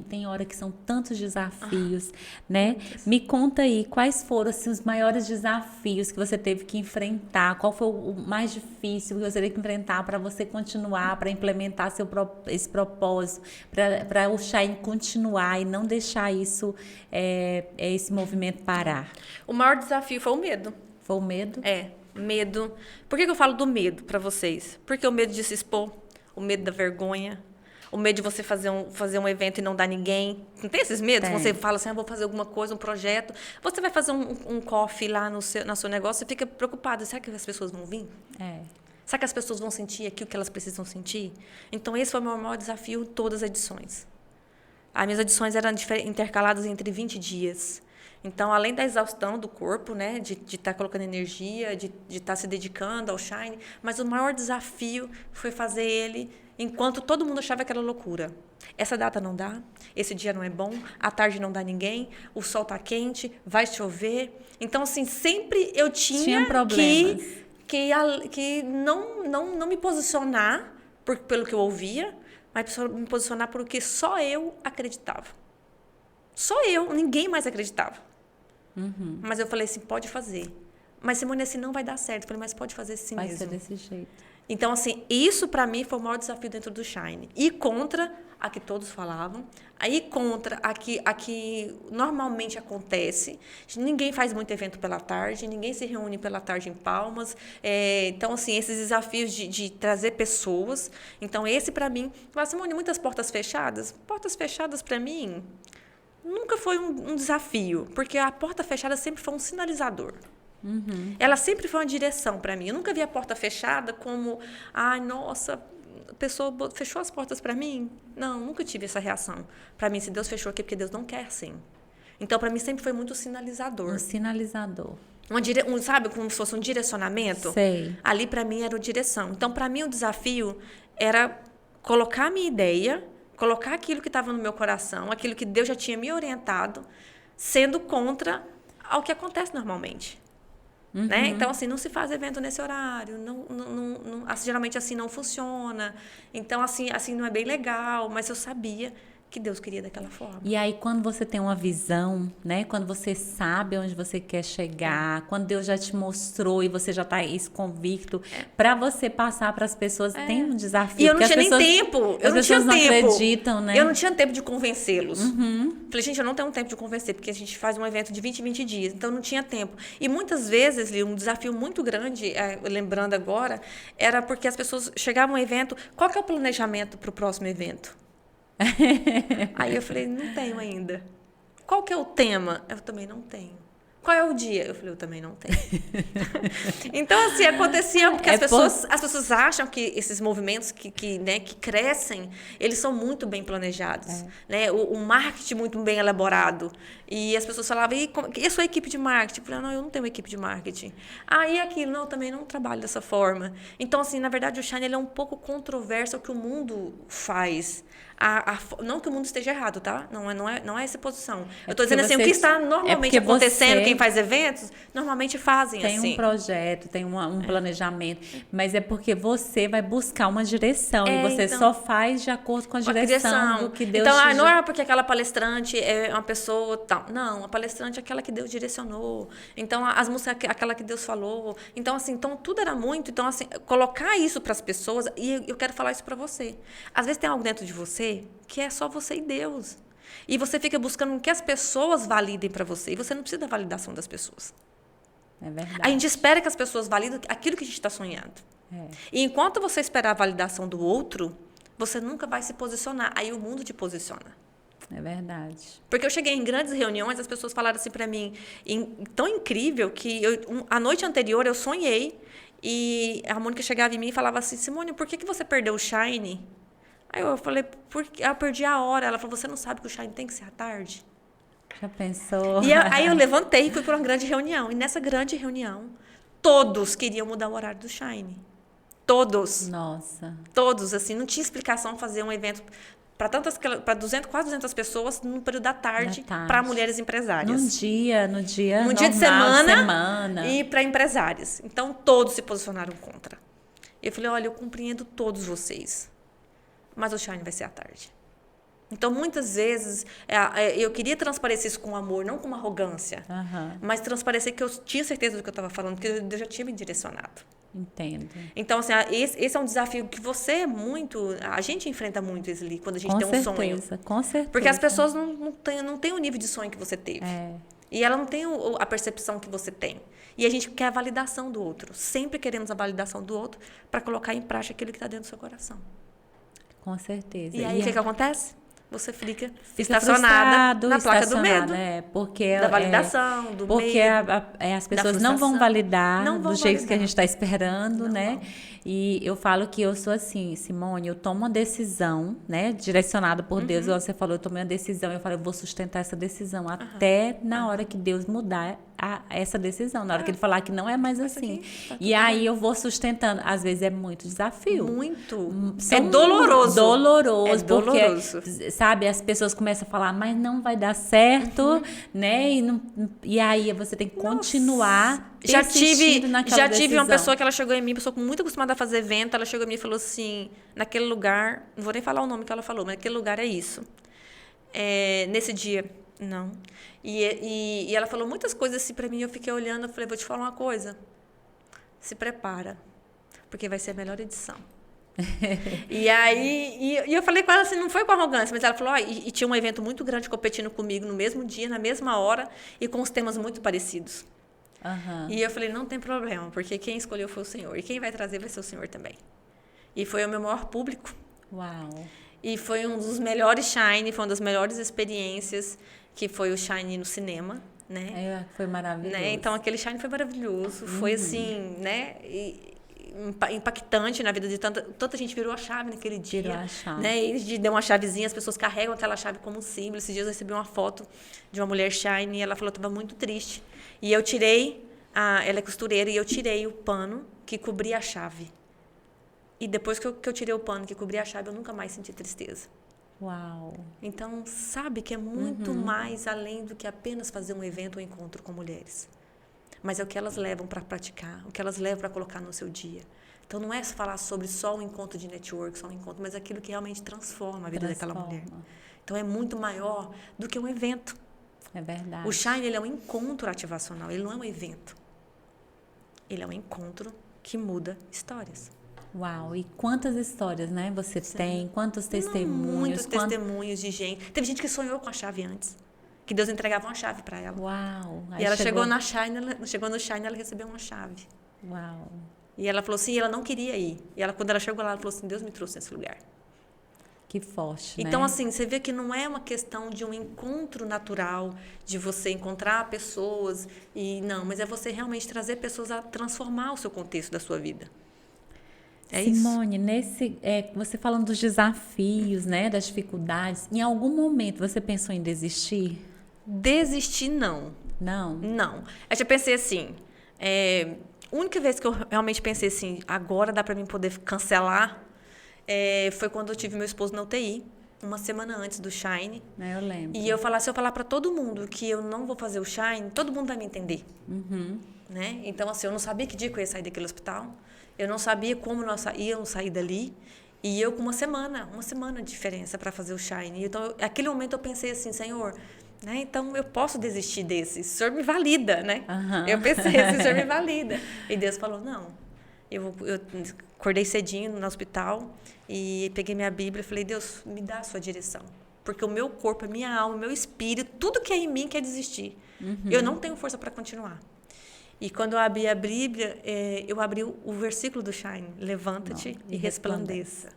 tem hora que são tantos desafios, né? Me conta aí, quais foram, assim, os maiores desafios que você teve que enfrentar? Qual foi o mais difícil que você teve que enfrentar para você continuar, para implementar esse propósito, para o Shine continuar e não deixar esse movimento parar? O maior desafio foi o medo. Foi o medo? Medo. Por que eu falo do medo para vocês? Porque o medo de se expor, o medo da vergonha, o medo de você fazer um evento e não dar ninguém. Não tem esses medos? Você fala assim, vou fazer alguma coisa, um projeto. Você vai fazer um coffee lá no seu negócio, você fica preocupado. Será que as pessoas vão vir? Será que as pessoas vão sentir aquilo que elas precisam sentir? Então, esse foi o meu maior desafio em todas as edições. As minhas edições eram intercaladas entre 20 dias. Então, além da exaustão do corpo, né, de estar colocando energia, de estar se dedicando ao Shine, mas o maior desafio foi fazer ele enquanto todo mundo achava que era loucura. Essa data não dá, esse dia não é bom, à tarde não dá ninguém, o sol está quente, vai chover. Então, assim, sempre eu tinha problemas. que não me posicionar pelo que eu ouvia, mas me posicionar por o que só eu acreditava. Só eu, ninguém mais acreditava. Mas eu falei assim, pode fazer. Mas, Simone, assim não vai dar certo. Eu falei, mas pode fazer assim mesmo. Vai ser desse jeito. Então, assim, isso para mim foi o maior desafio dentro do Shine. E contra a que todos falavam, aí contra a que normalmente acontece. Ninguém faz muito evento pela tarde, ninguém se reúne pela tarde em Palmas. Então, assim, esses desafios de trazer pessoas. Então, esse para mim, Simone, muitas portas fechadas. Portas fechadas para mim... nunca foi um desafio, porque a porta fechada sempre foi um sinalizador. Ela sempre foi uma direção para mim. Eu nunca vi a porta fechada como, ai, nossa, a pessoa fechou as portas para mim. Não, nunca tive essa reação. Para mim, se Deus fechou aqui, é porque Deus não quer assim. Então, para mim, sempre foi muito sinalizador. Um sinalizador. Sabe, como se fosse um direcionamento? Sei. Ali, para mim, era a direção. Então, para mim, o desafio era colocar a minha ideia, colocar aquilo que estava no meu coração, aquilo que Deus já tinha me orientado, sendo contra ao que acontece normalmente. Né? Então, assim, não se faz evento nesse horário, geralmente assim não funciona. Então, assim não é bem legal, mas eu sabia que Deus queria daquela forma. E aí, quando você tem uma visão, né? Quando você sabe onde você quer chegar, quando Deus já te mostrou e você já está isso convicto, para você passar para as pessoas, tem um desafio. E eu não tinha nem tempo. As pessoas não acreditam, né? Eu não tinha tempo de convencê-los. Falei, gente, eu não tenho tempo de convencer, porque a gente faz um evento de 20 dias, então não tinha tempo. E muitas vezes, um desafio muito grande, lembrando agora, era porque as pessoas chegavam ao evento, qual que é o planejamento para o próximo evento? Aí eu falei, não tenho ainda. Qual que é o tema? Eu também não tenho. Qual é o dia? Eu falei, eu também não tenho. Então, assim, acontecia porque as pessoas acham que esses movimentos que crescem, eles são muito bem planejados. Né? O marketing muito bem elaborado. E as pessoas falavam, e a sua equipe de marketing? Eu falei, não, eu não tenho uma equipe de marketing. E aquilo? Não, eu também não trabalho dessa forma. Então, assim, na verdade, o Shine ele é um pouco controverso ao que o mundo faz. Não que o mundo esteja errado, tá? Não é essa posição. Eu estou dizendo assim, o que está normalmente acontecendo, quem faz eventos, normalmente fazem assim. Tem um projeto, tem um planejamento, mas é porque você vai buscar uma direção e você só faz de acordo com a direção do que Deus Então, não é porque aquela palestrante é uma pessoa tal. Não, a palestrante é aquela que Deus direcionou. Então, as músicas é aquela que Deus falou. Então, assim, tudo era muito. Então, assim, colocar isso para as pessoas, e eu quero falar isso para você. Às vezes tem algo dentro de você que é só você e Deus. E você fica buscando que as pessoas validem para você. E você não precisa da validação das pessoas. É verdade. A gente espera que as pessoas validem aquilo que a gente está sonhando. E enquanto você esperar a validação do outro, você nunca vai se posicionar. Aí o mundo te posiciona. É verdade. Porque eu cheguei em grandes reuniões, as pessoas falaram assim para mim, tão incrível que a noite anterior eu sonhei e a Mônica chegava em mim e falava assim, Simone, por que você perdeu o Shine? Aí eu falei, porque eu perdi a hora. Ela falou, você não sabe que o Shine tem que ser à tarde? Já pensou? E aí eu levantei e fui para uma grande reunião. E nessa grande reunião, todos queriam mudar o horário do Shine. Todos. Nossa. Todos, assim, não tinha explicação fazer um evento para quase 200 pessoas no período da tarde. Para mulheres empresárias. No dia num normal, dia de semana. E para empresárias. Então, todos se posicionaram contra. Eu falei, olha, eu compreendo todos vocês. Mas o Shine vai ser à tarde. Então, muitas vezes, eu queria transparecer isso com amor, não com uma arrogância. Mas transparecer que eu tinha certeza do que eu estava falando, porque Deus já tinha me direcionado. Entendo. Então, assim, esse é um desafio que a gente enfrenta muito, Isli, quando a gente tem um sonho. Com certeza. Porque as pessoas não têm o nível de sonho que você teve. E ela não tem a percepção que você tem. E a gente quer a validação do outro. Sempre queremos a validação do outro para colocar em prática aquilo que está dentro do seu coração. Com certeza. E aí, o que acontece? Você fica estacionada na placa do medo. Porque da validação, do medo. Porque as pessoas não vão validar do jeito que a gente está esperando, não né? Vão. E eu falo que eu sou assim, Simone, eu tomo uma decisão, né? Direcionada por Deus. Você falou, eu tomei uma decisão. Eu falei, eu vou sustentar essa decisão até na hora que Deus mudar essa decisão. Na hora que ele falar que não é mais assim. E aí eu vou sustentando. Às vezes é muito desafio. Muito. É doloroso. Doloroso. Porque, sabe, as pessoas começam a falar, mas não vai dar certo, né? E aí você tem que continuar persistindo naquela decisão. Já tive uma pessoa que ela chegou em mim, pessoa muito acostumada a fazer evento, ela chegou em mim e falou assim, naquele lugar, não vou nem falar o nome que ela falou, mas naquele lugar é isso. Nesse dia, não. E ela falou muitas coisas assim pra mim, eu fiquei olhando, eu falei, vou te falar uma coisa, se prepara, porque vai ser a melhor edição. E aí eu falei com ela assim, não foi com arrogância, mas ela falou, e tinha um evento muito grande competindo comigo no mesmo dia, na mesma hora, e com os temas muito parecidos. E eu falei, não tem problema, porque quem escolheu foi o Senhor, e quem vai trazer vai ser o Senhor também. E foi o meu maior público. Uau! E foi um dos melhores Shine, foi uma das melhores experiências. que foi o Shine no cinema, né? Foi maravilhoso. Né? Então, aquele Shine foi maravilhoso. Foi assim, né? Impactante na vida de tanta gente. Virou a chave naquele dia. Virou a chave. Né? E deu uma chavezinha, as pessoas carregam aquela chave como um símbolo. Esses dias eu recebi uma foto de uma mulher Shine e ela falou que estava muito triste. E eu tirei, ela é costureira, e eu tirei o pano que cobria a chave. E depois que eu tirei o pano que cobria a chave, eu nunca mais senti tristeza. Uau! Então, sabe que é muito mais além do que apenas fazer um evento ou encontro com mulheres. Mas é o que elas levam para praticar, o que elas levam para colocar no seu dia. Então, não é falar sobre só um encontro de network, só um encontro, mas aquilo que realmente transforma a vida daquela mulher. Então, é muito maior do que um evento. É verdade. O Shine, ele é um encontro ativacional, ele não é um evento. Ele é um encontro que muda histórias. Uau, e quantas histórias, né, você tem? Quantos testemunhos? Muitos testemunhos de gente. Teve gente que sonhou com a chave antes. Que Deus entregava uma chave para ela. Uau! E ela chegou no Shine, ela recebeu uma chave. Uau! E ela falou assim, ela não queria ir. E quando ela chegou lá, ela falou assim, Deus me trouxe nesse lugar. Que forte, então, né? assim, você vê que não é uma questão de um encontro natural, de você encontrar pessoas, mas é você realmente trazer pessoas a transformar o seu contexto da sua vida. É Simone, isso. Você falando dos desafios, né, das dificuldades, em algum momento você pensou em desistir? Desistir, não. Não? Não. Eu já pensei assim, a única vez que eu realmente pensei assim, agora dá para mim poder cancelar, foi quando eu tive meu esposo na UTI, uma semana antes do Shine. Eu lembro. E se eu falar para todo mundo que eu não vou fazer o Shine, todo mundo vai me entender. Né? Então, assim, eu não sabia que dia que eu ia sair daquele hospital. Eu não sabia como nós íamos sair dali. E eu com uma semana de diferença para fazer o Shine. Então, naquele momento eu pensei assim, Senhor, né? Então eu posso desistir desse. O Senhor me valida, né? Eu pensei, o Senhor me valida. E Deus falou, não. Eu acordei cedinho no hospital e peguei minha Bíblia e falei, Deus, me dá a sua direção. Porque o meu corpo, a minha alma, o meu espírito, tudo que é em mim quer desistir. Eu não tenho força para continuar. E quando eu abri a Bíblia, eu abri o versículo do Shine, levanta-te e resplandeça.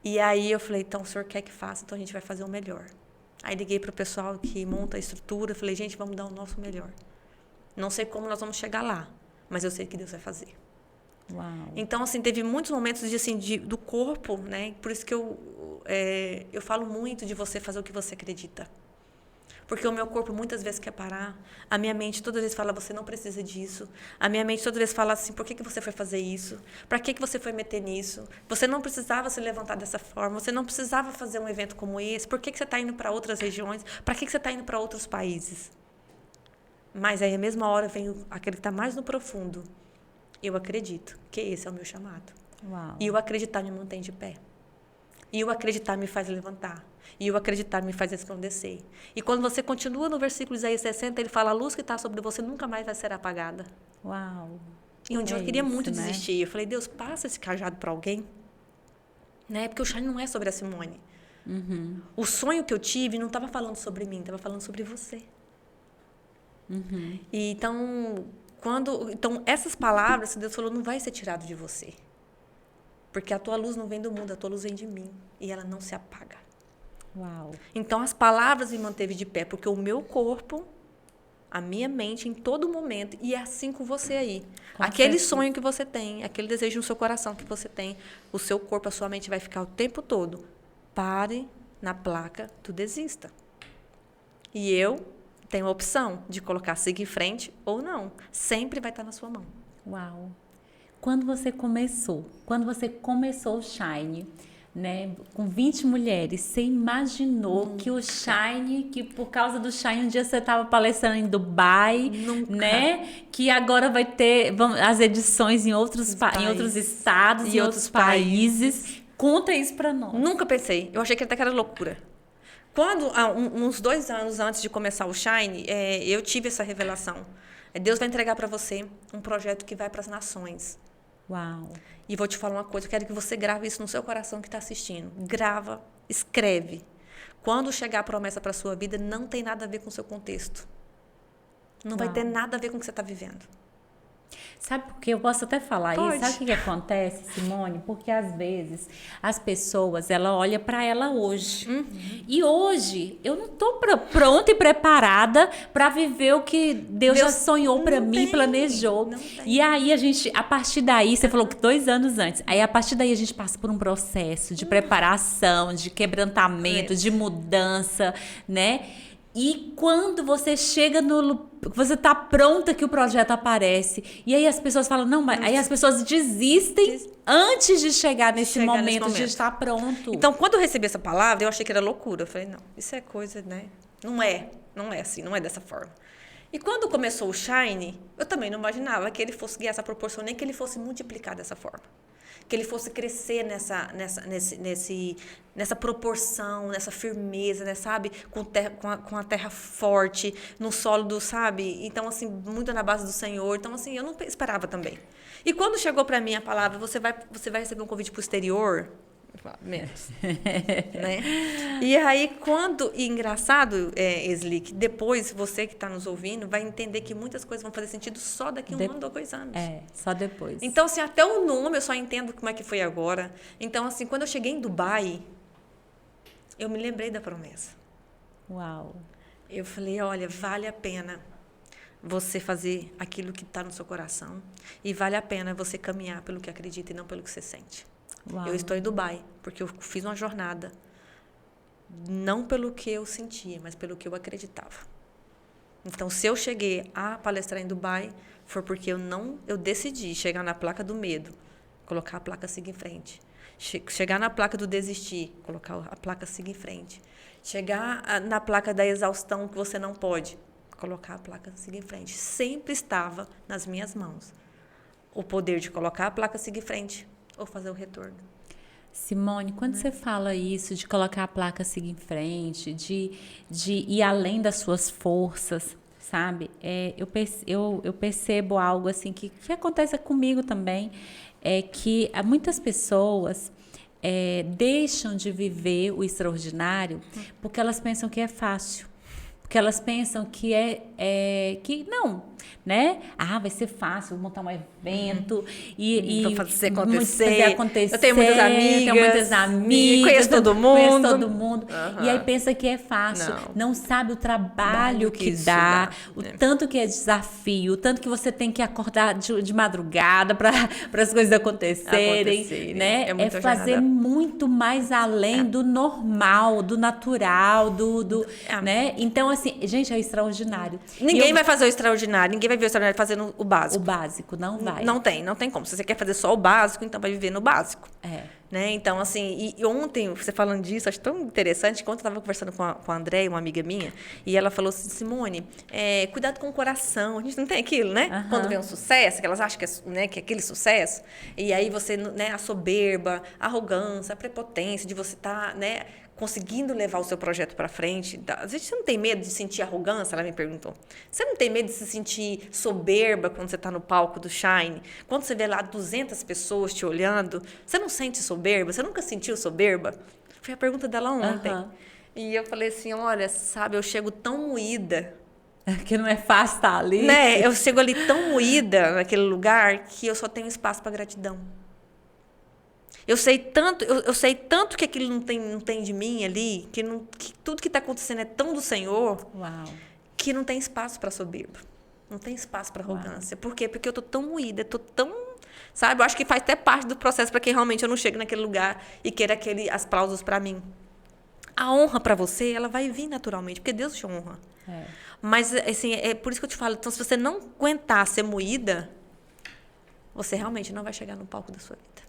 E aí eu falei, então o Senhor quer que faça, então a gente vai fazer o melhor. Aí liguei para o pessoal que monta a estrutura, falei, gente, vamos dar o nosso melhor. Não sei como nós vamos chegar lá, mas eu sei que Deus vai fazer. Uau. Então, assim, teve muitos momentos do corpo, né? Por isso que eu falo muito de você fazer o que você acredita. Porque o meu corpo muitas vezes quer parar. A minha mente toda vez fala, você não precisa disso. A minha mente toda vez fala assim, por que você foi fazer isso? Para que você foi meter nisso? Você não precisava se levantar dessa forma. Você não precisava fazer um evento como esse. Por que você está indo para outras regiões? Para que você está indo para outros países? Mas aí, à mesma hora, vem aquele que está mais no profundo. Eu acredito que esse é o meu chamado. Uau. E o acreditar me mantém de pé. E o acreditar me faz levantar. E o acreditar me faz resplandecer. E quando você continua no versículo Isaías 60, ele fala, a luz que está sobre você nunca mais vai ser apagada. Uau. E um dia eu queria muito desistir. Eu falei, Deus, passa esse cajado para alguém. Né? Porque o Shine não é sobre a Simone. O sonho que eu tive não estava falando sobre mim, estava falando sobre você. E então essas palavras, Deus falou, não vai ser tirado de você. Porque a tua luz não vem do mundo, a tua luz vem de mim. E ela não se apaga. Uau. Então, as palavras me manteve de pé, porque o meu corpo, a minha mente, em todo momento, e é assim com você aí. Aquele sonho que você tem, aquele desejo no seu coração que você tem, o seu corpo, a sua mente vai ficar o tempo todo. Pare na placa, tu desista. E eu tenho a opção de colocar seguir em frente ou não. Sempre vai estar na sua mão. Uau. Quando você começou o Shine, né, com 20 mulheres, você imaginou que o Shine, que por causa do Shine um dia você estava palestrando em Dubai, né, que agora vai ter as edições em outros estados, em outros países. Conta isso para nós. Nunca pensei. Eu achei que até que era loucura. Quando, uns 2 anos antes de começar o Shine, eu tive essa revelação. Deus vai entregar para você um projeto que vai para as nações. Uau. E vou te falar uma coisa, eu quero que você grave isso no seu coração que está assistindo. Grava, escreve. Quando chegar a promessa para a sua vida, não tem nada a ver com o seu contexto. Não vai ter nada a ver com o que você está vivendo. Sabe por quê? Eu posso até falar Pode. isso. Sabe o que acontece, Simone? Porque às vezes as pessoas, ela olha para ela hoje. E hoje eu não estou pronta e preparada para viver o que Deus já sonhou para mim, planejou. Não tem. E aí a partir daí, você falou que 2 anos antes, aí a partir daí a gente passa por um processo de preparação, de quebrantamento, de mudança, né? E quando você chega você tá pronta que o projeto aparece. E aí as pessoas falam, não, mas aí as pessoas desistem antes de chegar nesse momento de estar pronto. Então, quando eu recebi essa palavra, eu achei que era loucura. Eu falei, não, isso é coisa, né? Não é assim, não é dessa forma. E quando começou o Shine, eu também não imaginava que ele fosse ganhar essa proporção, nem que ele fosse multiplicar dessa forma. Que ele fosse crescer nessa proporção, nessa firmeza, né, sabe? Com a terra forte, no solo sabe? Então, assim, muito na base do Senhor. Então, assim, eu não esperava também. E quando chegou para mim a palavra, você vai receber um convite para o exterior, menos. Né? E aí, e engraçado, Esli, depois você que está nos ouvindo vai entender que muitas coisas vão fazer sentido só daqui 1 ano ou 2 anos. Só depois. Então, assim, até o nome eu só entendo como é que foi agora. Então, assim, quando eu cheguei em Dubai, eu me lembrei da promessa. Uau. Eu falei, olha, vale a pena você fazer aquilo que está no seu coração e vale a pena você caminhar pelo que acredita e não pelo que você sente. Uau. Eu estou em Dubai, porque eu fiz uma jornada não pelo que eu sentia, mas pelo que eu acreditava. Então, se eu cheguei a palestrar em Dubai, foi porque eu decidi chegar na placa do medo, colocar a placa seguir em frente. Chegar na placa do desistir, colocar a placa seguir em frente. Chegar na placa da exaustão que você não pode, colocar a placa seguir em frente. Sempre estava nas minhas mãos o poder de colocar a placa seguir em frente ou fazer o retorno. Simone, quando você fala isso, de colocar a placa seguir em frente, de ir além das suas forças, sabe? Eu percebo algo assim que acontece comigo também, é que muitas pessoas deixam de viver o extraordinário porque elas pensam que é fácil. Porque elas pensam que que não, né? Vai ser fácil, vou montar um evento e vou fazer acontecer. Eu tenho muitas amigas. Conheço todo mundo. E aí pensa que é fácil. Não sabe o trabalho que dá, o tanto que é desafio, o tanto que você tem que acordar de madrugada para as coisas acontecerem, né? É fazer muito mais além do normal, do natural, né? Então, assim, gente, é extraordinário. Ninguém vai fazer o extraordinário, ninguém vai ver o extraordinário fazendo o básico. O básico, não vai. Não tem como. Se você quer fazer só o básico, então vai viver no básico. Né? Então, assim, e ontem, você falando disso, acho tão interessante, quando eu estava conversando com a Andréia, uma amiga minha, e ela falou assim, Simone, cuidado com o coração. A gente não tem aquilo, né? Quando vem um sucesso, que elas acham que é aquele sucesso, e aí você, né, a soberba, a arrogância, a prepotência de você estar, né, conseguindo levar o seu projeto para frente. Às vezes você não tem medo de sentir arrogância, ela me perguntou. Você não tem medo de se sentir soberba quando você está no palco do Shine? Quando você vê lá 200 pessoas te olhando, você não sente soberba? Você nunca sentiu soberba? Foi a pergunta dela ontem. E eu falei assim, olha, sabe, eu chego tão moída. Que não é fácil estar ali. Né? Eu chego ali tão moída naquele lugar que eu só tenho espaço para gratidão. Eu sei tanto que aquilo não tem de mim ali, que tudo que está acontecendo é tão do Senhor. Uau. Que não tem espaço para soberba. Não tem espaço para arrogância. Por quê? Porque eu tô tão moída, tô tão... Sabe? Eu acho que faz até parte do processo para que realmente eu não chegue naquele lugar e queira as aplausos para mim. A honra para você, ela vai vir naturalmente, porque Deus te honra. Mas, assim, é por isso que eu te falo. Então, se você não aguentar ser moída, você realmente não vai chegar no palco da sua vida.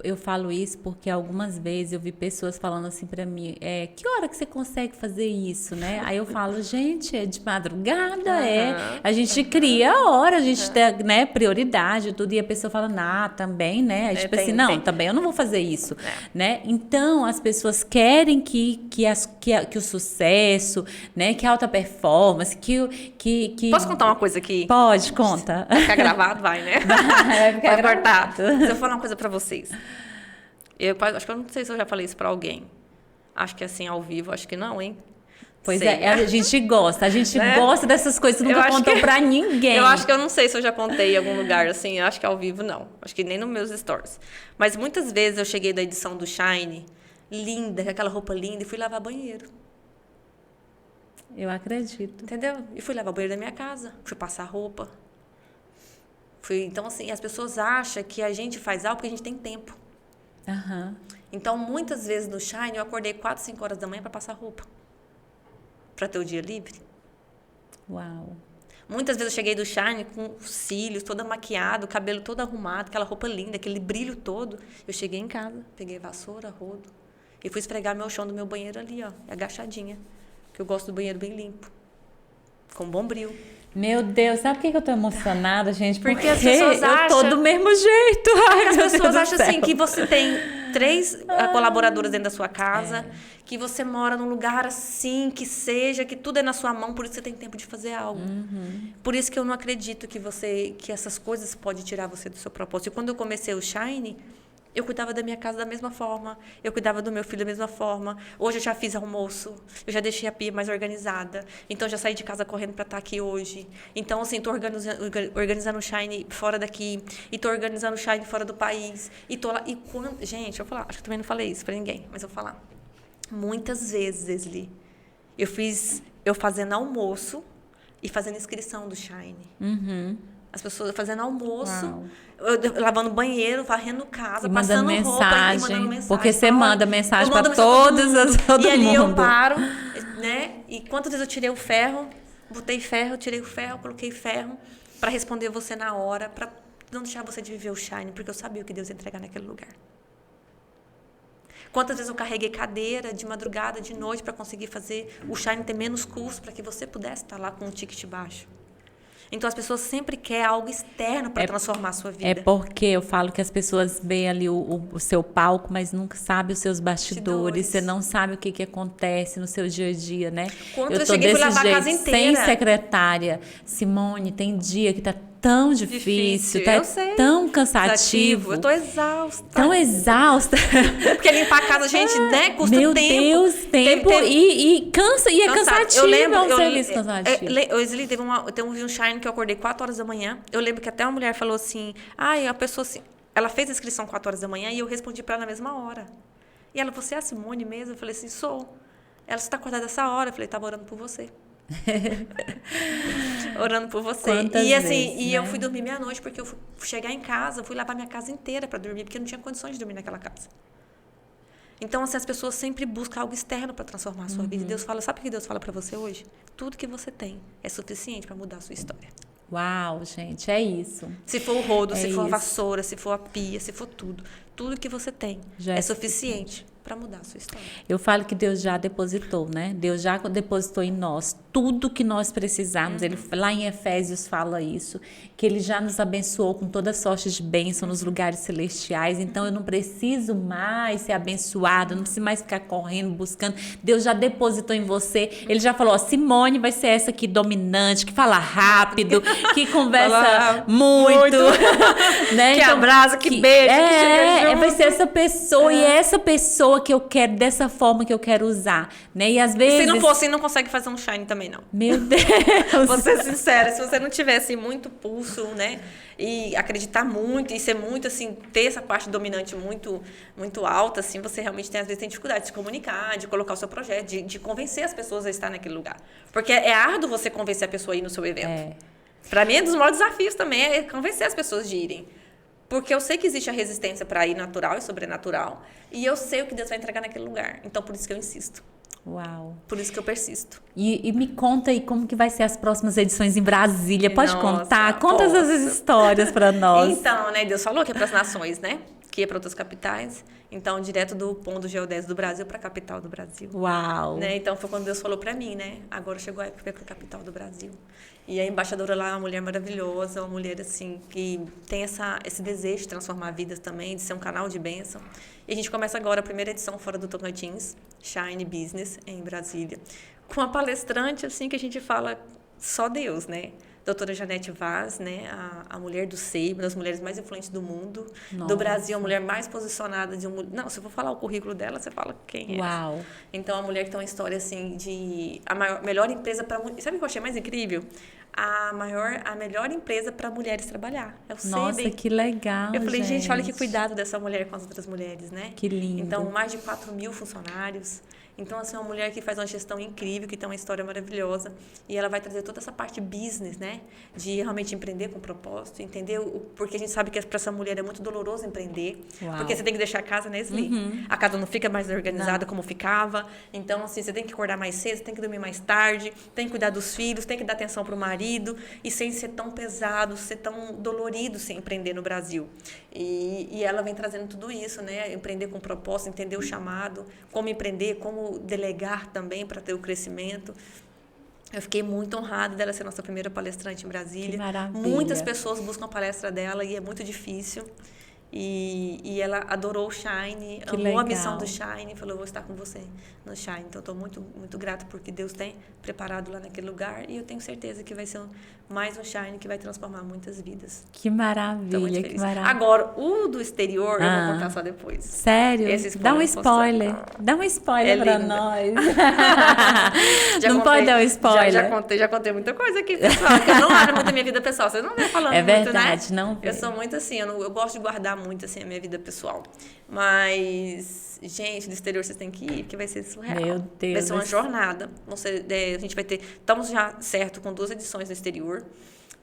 Eu falo isso porque algumas vezes eu vi pessoas falando assim para mim, que hora que você consegue fazer isso, né? Aí eu falo, gente, é de madrugada, a gente cria a hora, a gente tem, né, prioridade, tudo, e a pessoa fala, também, né? Aí, tipo assim, não, também eu não vou fazer isso, né? Então, as pessoas querem que o sucesso, né, que a alta performance, que... Posso contar uma coisa aqui? Pode, conta. Vai ficar gravado, vai, né? Vai ficar gravado. Deixa eu falar uma coisa para vocês. Acho que eu não sei se eu já falei isso para alguém. Acho que assim, ao vivo, acho que não, hein? Pois Sei. é, a gente gosta. A gente Né? gosta dessas coisas que Eu nunca acho contou que- pra ninguém. Eu acho que eu não sei se eu já contei em algum lugar, assim, eu acho que ao vivo não. Acho que nem nos meus stories. Mas muitas vezes eu cheguei da edição do Shine, linda, com aquela roupa linda, e fui lavar banheiro. Eu acredito. Entendeu? E fui lavar o banheiro da minha casa, fui passar roupa. Então, assim, as pessoas acham que a gente faz algo porque a gente tem tempo. Aham. Então, muitas vezes no Shine, eu acordei 4, 5 horas da manhã para passar roupa. Para ter o dia livre. Uau. Muitas vezes eu cheguei do Shine com os cílios toda maquiado, o cabelo todo arrumado, aquela roupa linda, aquele brilho todo. Eu cheguei em casa, peguei vassoura, rodo e fui esfregar meu chão do meu banheiro ali, ó, agachadinha. Porque eu gosto do banheiro bem limpo, com bom brilho. Meu Deus, sabe por que eu tô emocionada, gente? Porque as pessoas eu tô acham- do mesmo jeito. Ai, As meu Deus pessoas do acham céu. assim que você tem 3 colaboradoras dentro da sua casa, que você mora num lugar assim, que seja, que tudo é na sua mão, por isso você tem tempo de fazer algo. Por isso que eu não acredito que essas coisas podem tirar você do seu propósito. E quando eu comecei o Shine, eu cuidava da minha casa da mesma forma, eu cuidava do meu filho da mesma forma. Hoje eu já fiz almoço, eu já deixei a pia mais organizada, então já saí de casa correndo para estar aqui hoje. Então, assim, tô organizando o Shine fora daqui, e tô organizando o Shine fora do país, e tô lá. Gente, eu vou falar, acho que eu também não falei isso para ninguém, mas eu vou falar. Muitas vezes, Leslie, eu fazendo almoço e fazendo inscrição do Shine. As pessoas fazendo almoço, Uau. eu lavando banheiro, varrendo casa, E mandando passando roupa e mandando mensagem. porque você Fala, manda olha, mensagem eu mando pra mensagem todas todo E ali eu mundo. paro, né? E quantas vezes eu tirei o ferro, botei ferro, tirei o ferro, coloquei ferro para responder você na hora, para não deixar você de viver o Shine, porque eu sabia o que Deus ia entregar naquele lugar. Quantas vezes eu carreguei cadeira de madrugada, de noite, para conseguir fazer o Shine ter menos custo, para que você pudesse estar lá com um ticket baixo. Então, as pessoas sempre querem algo externo para transformar a sua vida. É porque eu falo que as pessoas veem ali o seu palco, mas nunca sabem os seus bastidores. Você não sabe o que acontece no seu dia a dia, né? Quando eu cheguei, fui lavar a casa sem inteira. secretária. Simone, tem dia que tá tão difícil, tá eu sei. tão cansativo. Eu tô exausta. Tão exausta. Porque limpar a casa, gente, né? Custa Meu tempo. Deus, tempo e cansa, e é Cansado. cansativo, Eu lembro, é um serviço cansativo. Leslie, teve um Shine que eu acordei 4 horas da manhã. Eu lembro que até uma mulher falou assim, a pessoa assim, ela fez a inscrição 4 horas da manhã e eu respondi para ela na mesma hora. E ela, você é a Simone mesmo? Eu falei assim, sou. Ela, você tá acordada essa hora? Eu falei, tava orando por você. Orando por você. Quantas E assim, vezes, né? eu fui dormir meia-noite porque eu fui chegar em casa, fui lavar minha casa inteira para dormir, porque eu não tinha condições de dormir naquela casa. Então, assim, as pessoas sempre buscam algo externo para transformar a sua vida. E Deus fala, sabe o que Deus fala para você hoje? Tudo que você tem é suficiente para mudar a sua história. Uau, gente, é isso. Se for o rodo, É se for a isso. vassoura, se for a pia, se for tudo que você tem Já é é suficiente para mudar a sua história. Eu falo que Deus já depositou, né? Deus já depositou em nós tudo que nós precisamos. Ele lá em Efésios fala isso, que ele já nos abençoou com toda sorte de bênção nos lugares celestiais. Então eu não preciso mais ser abençoado, não preciso mais ficar correndo, buscando. Deus já depositou em você. Ele já falou, ó, Simone vai ser essa aqui dominante, que fala rápido, que conversa Fala muito, né? Que abraça, que beija, que chega junto. Vai ser essa pessoa e é essa pessoa que eu quero, dessa forma que eu quero usar, né? E às vezes... Se não for assim, não consegue fazer um Shine também, não. Meu Deus! Vou ser sincera, se você não tivesse muito pulso, né? E acreditar muito, e ser muito, assim, ter essa parte dominante muito, muito alta, assim, você realmente tem, às vezes, tem dificuldade de se comunicar, de colocar o seu projeto, de convencer as pessoas a estar naquele lugar. Porque é árduo você convencer a pessoa a ir no seu evento. Para mim, é um dos maiores desafios também, é convencer as pessoas de irem. Porque eu sei que existe a resistência para ir natural e sobrenatural. E eu sei o que Deus vai entregar naquele lugar. Então, por isso que eu insisto. Uau! Por isso que eu persisto. E me conta aí como que vai ser as próximas edições em Brasília. Pode Nossa, contar? Conta posso. essas histórias para nós. Então, né, Deus falou que é para as nações, né? Que é para outras capitais. Então, direto do ponto geodésico do Brasil para a capital do Brasil. Uau! Né? Então, foi quando Deus falou para mim, né? Agora chegou a época para a capital do Brasil. E a embaixadora lá é uma mulher maravilhosa, uma mulher, assim, que tem esse desejo de transformar vidas também, de ser um canal de bênção. E a gente começa agora a primeira edição fora do Tocantins, Shine Business, em Brasília. Com uma palestrante, assim, que a gente fala só Deus, né? doutora Janete Vaz, né? A mulher do SEI, uma das mulheres mais influentes do mundo. Nossa. Do Brasil, a mulher mais posicionada de um... Não, se eu for falar o currículo dela, você fala quem é. Uau. Então, a mulher que tem uma história, assim, de... melhor empresa para... Sabe o que eu achei mais incrível? A melhor empresa para mulheres trabalhar. É o SEI. Nossa, que legal, Eu falei, gente, olha que cuidado dessa mulher com as outras mulheres, né? Que lindo. Então, mais de 4.000 funcionários. Então, assim, uma mulher que faz uma gestão incrível, que tem uma história maravilhosa. E ela vai trazer toda essa parte business, né? De realmente empreender com propósito, entender porque a gente sabe que para essa mulher é muito doloroso empreender. Uau. Porque você tem que deixar a casa, né, Sli? A casa não fica mais organizada como ficava. Então, assim, você tem que acordar mais cedo, você tem que dormir mais tarde, tem que cuidar dos filhos, tem que dar atenção para o marido. E sem ser tão pesado, ser tão dolorido sem empreender no Brasil. E ela vem trazendo tudo isso, né? Empreender com propósito, entender o chamado, como empreender, como delegar também para ter o crescimento. Eu fiquei muito honrada dela ser nossa primeira palestrante em Brasília. Que maravilha. Muitas pessoas buscam a palestra dela e é muito difícil. E ela adorou o Shine, que amou legal. a missão do Shine, falou, eu vou estar com você no Shine. Então, eu estou muito, muito grata porque Deus tem preparado lá naquele lugar e eu tenho certeza que vai ser mais um Shine que vai transformar muitas vidas. Que maravilha, que maravilha. Agora, o do exterior eu vou contar só depois. Sério? Dá um spoiler. Dá um spoiler pra nós. Não pode dar um spoiler. Já contei muita coisa aqui, pessoal, que eu não abro muito a minha vida pessoal. Vocês não vêm falando muito, né? É verdade, não vê. Eu sou muito assim, eu gosto de guardar muito assim a minha vida pessoal. Mas, gente, do exterior vocês têm que ir, porque vai ser surreal. Meu Deus. Vai ser uma jornada. A gente vai ter... Estamos já certo com 2 edições no exterior.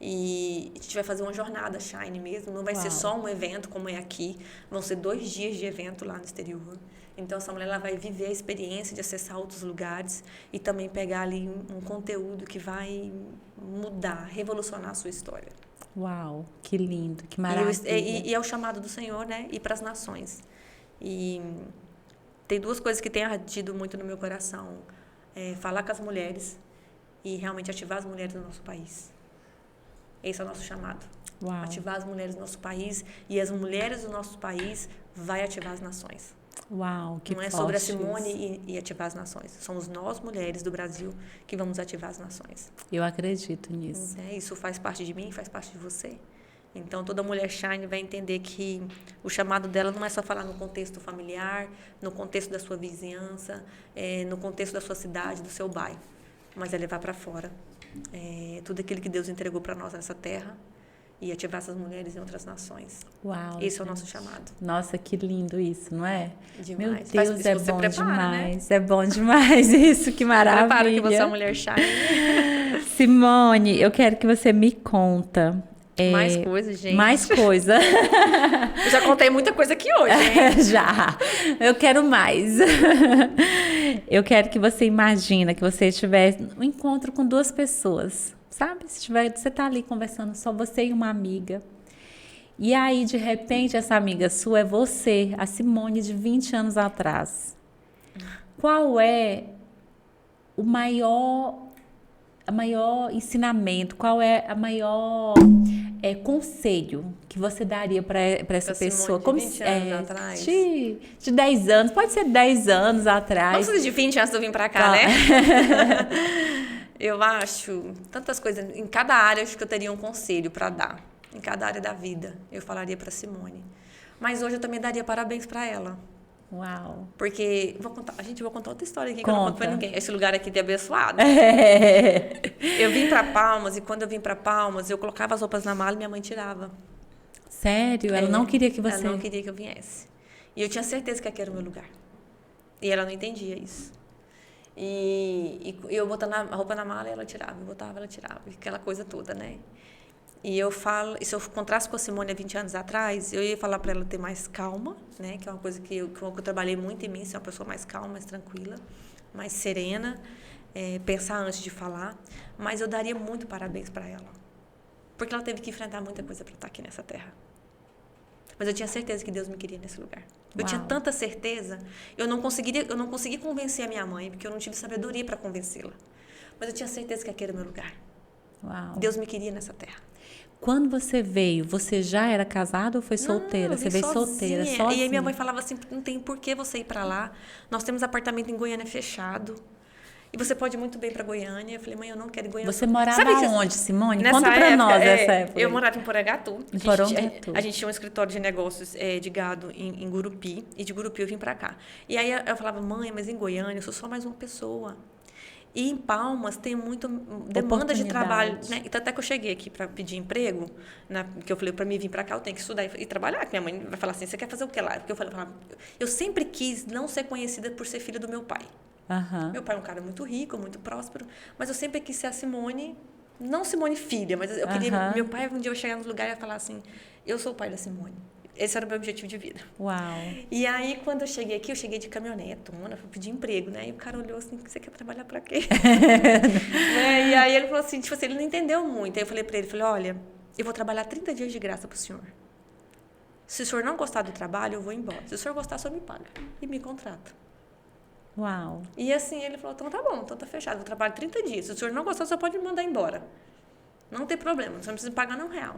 E a gente vai fazer uma jornada Shine mesmo. Não vai ser só um evento como é aqui. Vão ser 2 dias de evento lá no exterior. Então, essa mulher ela vai viver a experiência de acessar outros lugares e também pegar ali um conteúdo que vai mudar, revolucionar a sua história. Uau, que lindo, que maravilha. E é o chamado do Senhor, né? Ir para as nações. E tem 2 coisas que têm ardido muito no meu coração. Falar com as mulheres e realmente ativar as mulheres do nosso país. Esse é o nosso chamado. Uau. Ativar as mulheres do nosso país e as mulheres do nosso país vai ativar as nações. Uau, que não é sobre a Simone e ativar as nações. Somos nós, mulheres do Brasil, que vamos ativar as nações. Eu acredito nisso. Isso faz parte de mim, faz parte de você. Então, toda mulher Shine vai entender que o chamado dela não é só falar no contexto familiar, no contexto da sua vizinhança, no contexto da sua cidade, do seu bairro, mas é levar para fora tudo aquilo que Deus entregou para nós nessa terra e ativar essas mulheres em outras nações. Uau. Esse é o nosso chamado. Nossa, que lindo isso, não é? Demais. Meu Deus, é bom prepara, demais. Né? É bom demais isso, que maravilha. Prepara que você é uma mulher Shine. Simone, eu quero que você me conta. Mais coisa, gente. Mais coisa. Eu já contei muita coisa aqui hoje, hein? Já. Eu quero mais. Eu quero que você imagina que você tivesse um encontro com 2 pessoas, sabe? Você tá ali conversando, só você e uma amiga. E aí, de repente, essa amiga sua é você, a Simone de 20 anos atrás. Qual é o maior ensinamento, qual é a maior conselho que você daria para essa pessoa? De 20 anos atrás. De 10 anos, pode ser 10 anos atrás. Vamos fazer de 20 antes de eu vir para cá, né? Eu acho, tantas coisas, em cada área eu acho que eu teria um conselho para dar. Em cada área da vida, eu falaria para Simone. Mas hoje eu também daria parabéns para ela. Uau. Porque, vou contar outra história aqui que eu não conto pra ninguém. Esse lugar aqui é abençoado. Eu vim para Palmas e quando eu vim para Palmas, eu colocava as roupas na mala e minha mãe tirava. Sério? Ela não queria que você... Ela não queria que eu viesse. E eu tinha certeza que aqui era o meu lugar. E ela não entendia isso. E eu botando a roupa na mala e ela tirava. Eu botava, ela tirava. Aquela coisa toda, né? E eu falo, e se eu contrasto com a Simone há 20 anos atrás, eu ia falar para ela ter mais calma, né? Que é uma coisa que eu trabalhei muito em mim, ser uma pessoa mais calma, mais tranquila, mais serena, pensar antes de falar. Mas eu daria muito parabéns para ela. Porque ela teve que enfrentar muita coisa para estar aqui nessa terra. Mas eu tinha certeza que Deus me queria nesse lugar. Eu tinha tanta certeza, eu não consegui convencer a minha mãe, porque eu não tive sabedoria para convencê-la. Mas eu tinha certeza que aquele era o meu lugar. Uau. Deus me queria nessa terra. Quando você veio, você já era casada ou foi solteira? Você veio solteira, sozinha. E aí minha mãe falava assim, não tem por que você ir para lá. Nós temos apartamento em Goiânia fechado. E você pode ir muito bem para Goiânia. Eu falei, mãe, eu não quero ir em Goiânia. Você morava Sabe onde, Simone? Nessa Conta pra época, nós essa época. Eu morava em Porangatu. Em Porangatu. A gente tinha um escritório de negócios de gado em Gurupi. E de Gurupi eu vim para cá. E aí eu falava, mãe, mas em Goiânia eu sou só mais uma pessoa. E em Palmas tem muita demanda de trabalho, né? Então, até que eu cheguei aqui para pedir emprego, que eu falei, para mim vir para cá, eu tenho que estudar e trabalhar. Que minha mãe vai falar assim, você quer fazer o que lá? Porque eu falava, eu sempre quis não ser conhecida por ser filha do meu pai. Uhum. Meu pai é um cara muito rico, muito próspero, mas eu sempre quis ser a Simone, não Simone filha, mas eu queria... Meu pai, um dia eu chegar nos lugares e falar assim, eu sou o pai da Simone. Esse era o meu objetivo de vida. Uau. E aí, quando eu cheguei aqui, eu cheguei de caminhonetona, fui pedir emprego, né? E o cara olhou assim, você quer trabalhar pra quê? Né? E aí ele falou assim, tipo assim, ele não entendeu muito. Aí eu falei pra ele, falei, olha, eu vou trabalhar 30 dias de graça pro senhor. Se o senhor não gostar do trabalho, eu vou embora. Se o senhor gostar, o senhor me paga. E me contrata. Uau. E assim, ele falou, então tá bom, então tá fechado, eu trabalho 30 dias. Se o senhor não gostar, o senhor pode me mandar embora. Não tem problema, o senhor não precisa pagar R$1.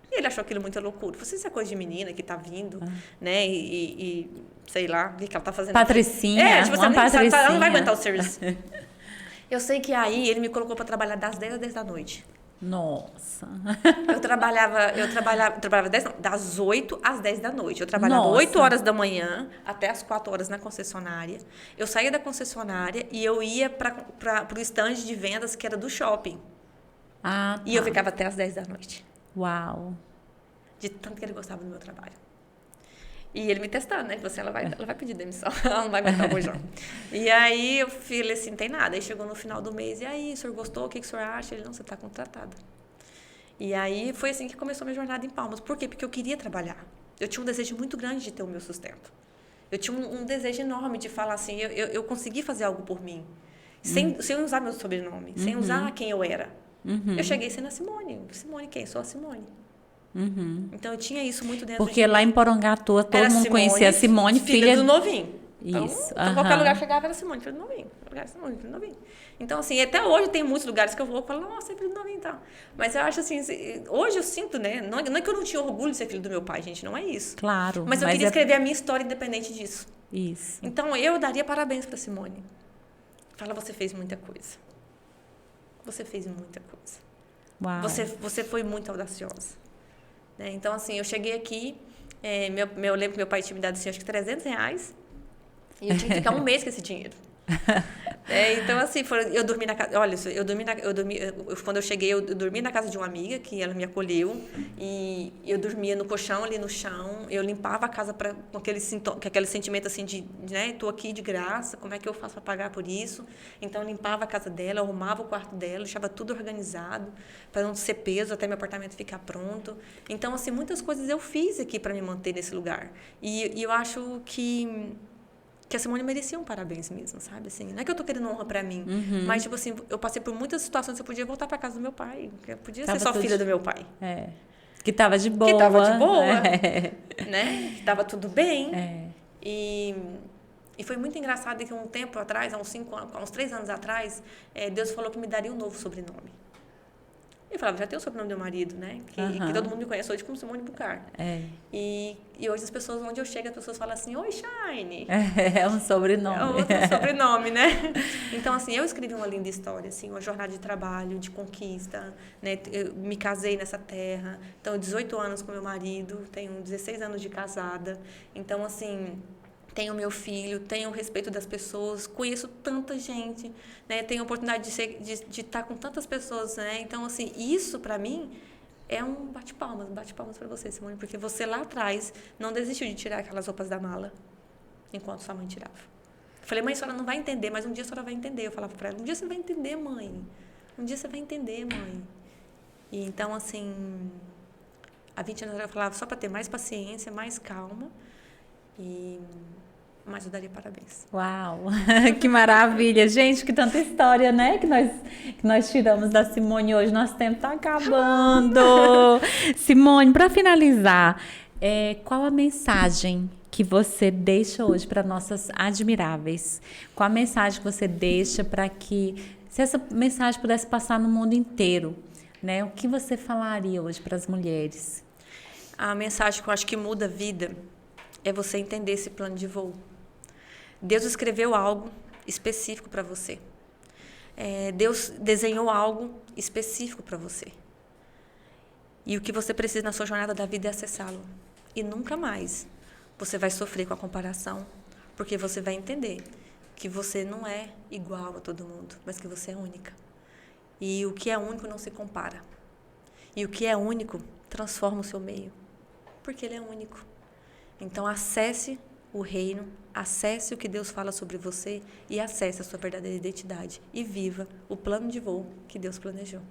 E ele achou aquilo muita loucura. Falei, isso é coisa de menina que tá vindo, né? E sei lá, o que ela tá fazendo. Patricinha, tipo, uma patricinha. Ela não vai aguentar o serviço. Eu sei que aí ele me colocou para trabalhar das 10 às 10 da noite. Nossa. Eu trabalhava das 8 às 10 da noite. Eu trabalhava Nossa. 8 horas da manhã até as 4 horas na concessionária. Eu saía da concessionária e eu ia para o stand de vendas que era do shopping. Ah, tá. E eu ficava até as 10 da noite. Uau. De tanto que ele gostava do meu trabalho. E ele me testando, né? Falou assim, ela vai pedir demissão, ela não vai aguentar o bojão. E aí eu falei assim, não tem nada. Aí chegou no final do mês, e aí, o senhor gostou? O que o senhor acha? Ele, não, você está contratada. E aí foi assim que começou a minha jornada em Palmas. Por quê? Porque eu queria trabalhar. Eu tinha um desejo muito grande de ter o meu sustento. Eu tinha um desejo enorme de falar assim, eu consegui fazer algo por mim. Sem usar meu sobrenome, sem usar quem eu era. Eu cheguei sendo a Simone. Simone quem? Sou a Simone. Então eu tinha isso muito dentro Porque lá em Porangatu todo mundo Simone, conhecia a Simone, filha do novinho. Isso. Então qualquer lugar chegava era Simone, filha do novinho. Simone, filha do novinho. Então, assim, até hoje tem muitos lugares que eu vou e falo, nossa, é filho do novinho e tal. Mas eu acho assim, hoje eu sinto, né? Não é que eu não tinha orgulho de ser filho do meu pai, gente, não é isso. Claro. Mas eu queria escrever a minha história independente disso. Isso. Então eu daria parabéns para Simone. Fala, você fez muita coisa. Você fez muita coisa. Uau. Você foi muito audaciosa. Né? Então, assim, eu cheguei aqui, eu lembro que meu pai tinha me dado, assim, acho que R$300, e eu tinha que ficar um mês com esse dinheiro. Então, assim, eu dormi na casa... Olha, quando eu cheguei, eu dormi na casa de uma amiga, que ela me acolheu, e eu dormia no colchão, ali no chão, eu limpava a casa com aquele sentimento, assim, de, né, tô aqui de graça, como é que eu faço para pagar por isso? Então, eu limpava a casa dela, arrumava o quarto dela, deixava tudo organizado, para não ser peso até meu apartamento ficar pronto. Então, assim, muitas coisas eu fiz aqui para me manter nesse lugar. E eu acho que a Simone merecia um parabéns mesmo, sabe? Assim, não é que eu tô querendo honra pra mim, mas, tipo assim, eu passei por muitas situações que eu podia voltar pra casa do meu pai, que eu podia ser só filha do meu pai. Que tava de boa. Que tava de boa, né? Que tava tudo bem. E foi muito engraçado que um tempo atrás, há uns 3 anos atrás, Deus falou que me daria um novo sobrenome. Eu falava, já tem o sobrenome do meu marido, né? Que todo mundo me conhece hoje como Simone Bucar. E hoje as pessoas, onde eu chego, as pessoas falam assim, oi, Shine. É um sobrenome. É outro sobrenome, né? Então, assim, eu escrevi uma linda história, assim, uma jornada de trabalho, de conquista, né? Eu me casei nessa terra. Então, 18 anos com meu marido, tenho 16 anos de casada. Então, assim, tenho meu filho, tenho o respeito das pessoas, conheço tanta gente, né? Tenho a oportunidade de estar com tantas pessoas, né? Então, assim, isso para mim é um bate-palmas para você, Simone, porque você lá atrás não desistiu de tirar aquelas roupas da mala enquanto sua mãe tirava. Eu falei, mãe, a senhora não vai entender, mas um dia a senhora vai entender. Eu falava para ela, um dia você vai entender, mãe. Um dia você vai entender, mãe. E então, assim, há 20 anos eu falava só para ter mais paciência, mais calma mas eu daria parabéns. Uau, que maravilha. Gente, que tanta história, né? Que nós tiramos da Simone hoje. Nosso tempo tá acabando. Simone, para finalizar, qual a mensagem que você deixa hoje para nossas admiráveis? Qual a mensagem que você deixa para que, se essa mensagem pudesse passar no mundo inteiro, né? O que você falaria hoje para as mulheres? A mensagem que eu acho que muda a vida é você entender esse plano de voo. Deus escreveu algo específico para você. Deus desenhou algo específico para você. E o que você precisa na sua jornada da vida é acessá-lo. E nunca mais você vai sofrer com a comparação, porque você vai entender que você não é igual a todo mundo, mas que você é única. E o que é único não se compara. E o que é único transforma o seu meio, porque ele é único. Então, acesse o reino, acesse o que Deus fala sobre você e acesse a sua verdadeira identidade e viva o plano de voo que Deus planejou.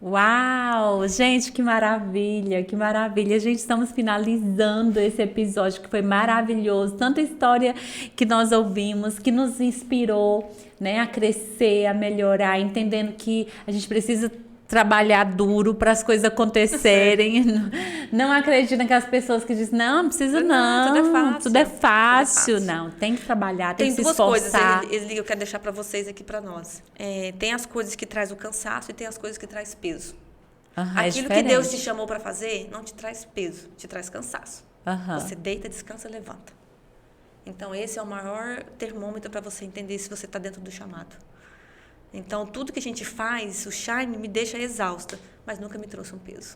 Uau! Gente, que maravilha, que maravilha. Gente, estamos finalizando esse episódio que foi maravilhoso. Tanta história que nós ouvimos, que nos inspirou, né, a crescer, a melhorar, entendendo que a gente precisa trabalhar duro para as coisas acontecerem. Não acredito naquelas pessoas que dizem, não precisa não, tudo é fácil. Não, tem que trabalhar, tem que se esforçar. Tem duas coisas, eu quero deixar para vocês aqui, para nós. Tem as coisas que traz o cansaço e tem as coisas que traz peso. Aquilo que Deus te chamou para fazer não te traz peso, te traz cansaço. Você deita, descansa, levanta. Então, esse é o maior termômetro para você entender se você está dentro do chamado. Então, tudo que a gente faz, o Shine me deixa exausta, mas nunca me trouxe um peso.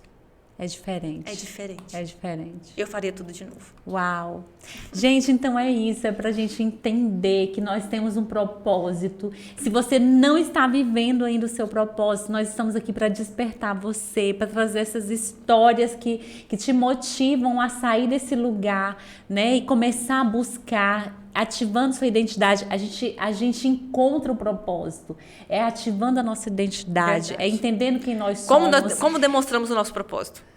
É diferente. É diferente. É diferente. Eu faria tudo de novo. Uau! Gente, então é isso, é pra gente entender que nós temos um propósito. Se você não está vivendo ainda o seu propósito, nós estamos aqui para despertar você, para trazer essas histórias que te motivam a sair desse lugar, né? E começar a buscar, ativando sua identidade. A gente encontra o propósito. É ativando a nossa identidade. Verdade. É entendendo quem nós somos. Como demonstramos o nosso propósito?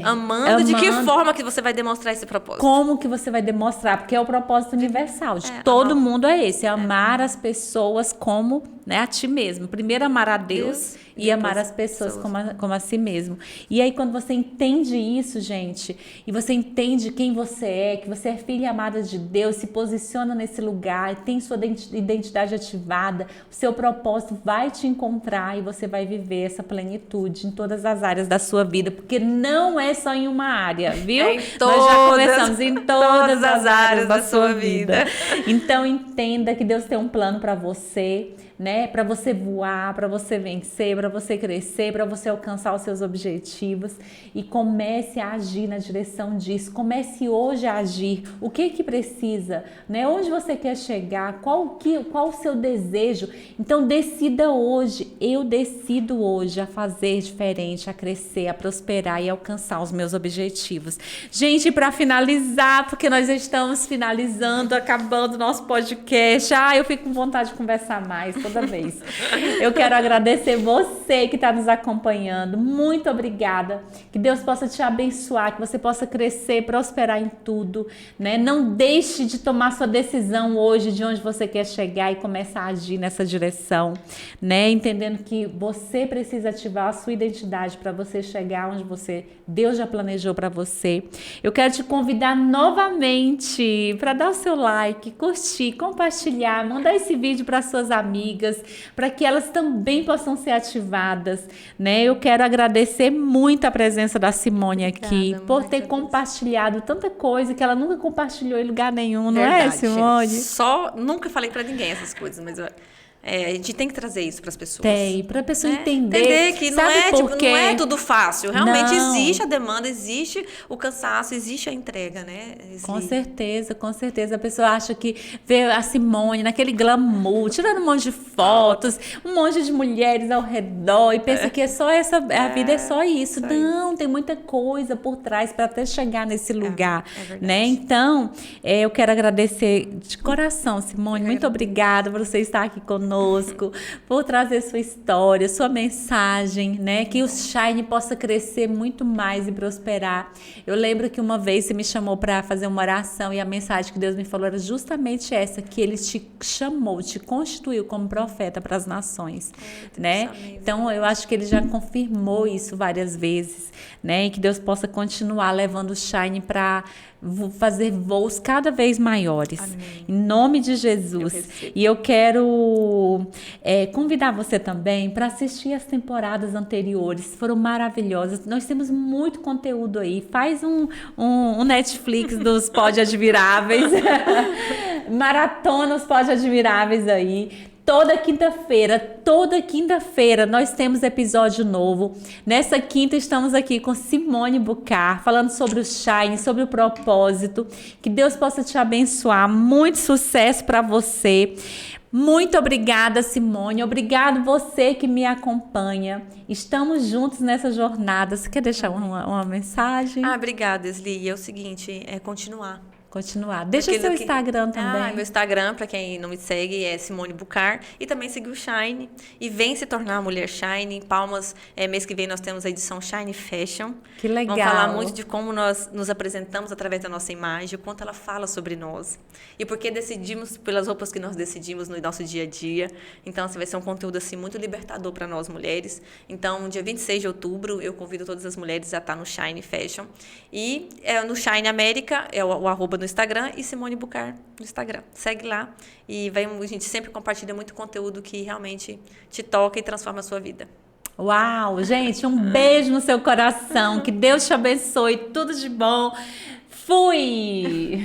Amando. De que forma que você vai demonstrar esse propósito? Como que você vai demonstrar? Porque é o propósito universal de todo mundo, é esse. É amar as pessoas como, né, a ti mesmo. Primeiro amar a Deus e amar as pessoas como a si mesmo. E aí quando você entende isso, gente, e você entende quem você é, que você é filha amada de Deus, se posiciona nesse lugar, tem sua identidade ativada, o seu propósito vai te encontrar e você vai viver essa plenitude em todas as áreas da sua vida, porque não é só em uma área, viu? Nós já começamos em todas as áreas da sua vida. Então entenda que Deus tem um plano para você, né? Para você voar, para você vencer, para você crescer, para você alcançar os seus objetivos, e comece a agir na direção disso. Comece hoje a agir. O que precisa, né? Onde você quer chegar? Qual o seu desejo? Então decida hoje. Eu decido hoje a fazer diferente, a crescer, a prosperar e alcançar os meus objetivos. Gente, para finalizar, porque nós estamos finalizando, acabando o nosso podcast. Eu fico com vontade de conversar mais toda vez. Eu quero agradecer você que está nos acompanhando. Muito obrigada. Que Deus possa te abençoar, que você possa crescer, prosperar em tudo, né? Não deixe de tomar sua decisão hoje de onde você quer chegar e começar a agir nessa direção, né? Entendendo que você precisa ativar a sua identidade para você chegar onde Deus já planejou para você. Eu quero te convidar novamente para dar o seu like, curtir, compartilhar, mandar esse vídeo para suas amigas, para que elas também possam ser ativadas, né? Eu quero agradecer muito a presença da Simone aqui, por ter compartilhado tanta coisa que ela nunca compartilhou em lugar nenhum, não é, Simone? Nunca falei para ninguém essas coisas, mas a gente tem que trazer isso para as pessoas. Para a pessoa entender. Entender que não é tudo fácil. Realmente existe a demanda, existe o cansaço, existe a entrega, né? Com certeza, com certeza. A pessoa acha que vê a Simone naquele glamour, tirando um monte de fotos, um monte de mulheres ao redor e pensa que é só a vida é só isso. Não, tem muita coisa por trás para até chegar nesse lugar, né? Então, eu quero agradecer de coração, Simone. Muito obrigada por você estar aqui conosco, por trazer sua história, sua mensagem, né? Que o Shine possa crescer muito mais e prosperar. Eu lembro que uma vez você me chamou para fazer uma oração e a mensagem que Deus me falou era justamente essa, que Ele te chamou, te constituiu como profeta para as nações, né? Então, eu acho que Ele já confirmou isso várias vezes, né? E que Deus possa continuar levando o Shine para fazer voos cada vez maiores. Amém. Em nome de Jesus. E eu quero convidar você também para assistir as temporadas anteriores. Foram maravilhosas. Nós temos muito conteúdo aí. Faz um Netflix dos Pod Admiráveis. Maratona os Pod Admiráveis aí. Toda quinta-feira nós temos episódio novo. Nessa quinta estamos aqui com Simone Bucar, falando sobre o Shine, sobre o propósito. Que Deus possa te abençoar. Muito sucesso para você. Muito obrigada, Simone. Obrigado você que me acompanha. Estamos juntos nessa jornada. Você quer deixar uma mensagem? Obrigada, Esli. E é o seguinte, é continuar. Deixa o seu Instagram também. Meu Instagram, para quem não me segue, é Simone Bucar. E também seguir o Shine. E vem se tornar uma mulher Shine. Em Palmas, mês que vem nós temos a edição Shine Fashion. Que legal. Vamos falar muito de como nós nos apresentamos através da nossa imagem, o quanto ela fala sobre nós. E por que decidimos pelas roupas que nós decidimos no nosso dia a dia. Então, vai ser um conteúdo assim, muito libertador para nós mulheres. Então, dia 26 de outubro, eu convido todas as mulheres a estar no Shine Fashion. E no Shine América, é o arroba no Instagram, e Simone Bucar no Instagram. Segue lá e a gente sempre compartilha muito conteúdo que realmente te toca e transforma a sua vida. Uau, gente, um beijo no seu coração. Que Deus te abençoe. Tudo de bom. Fui!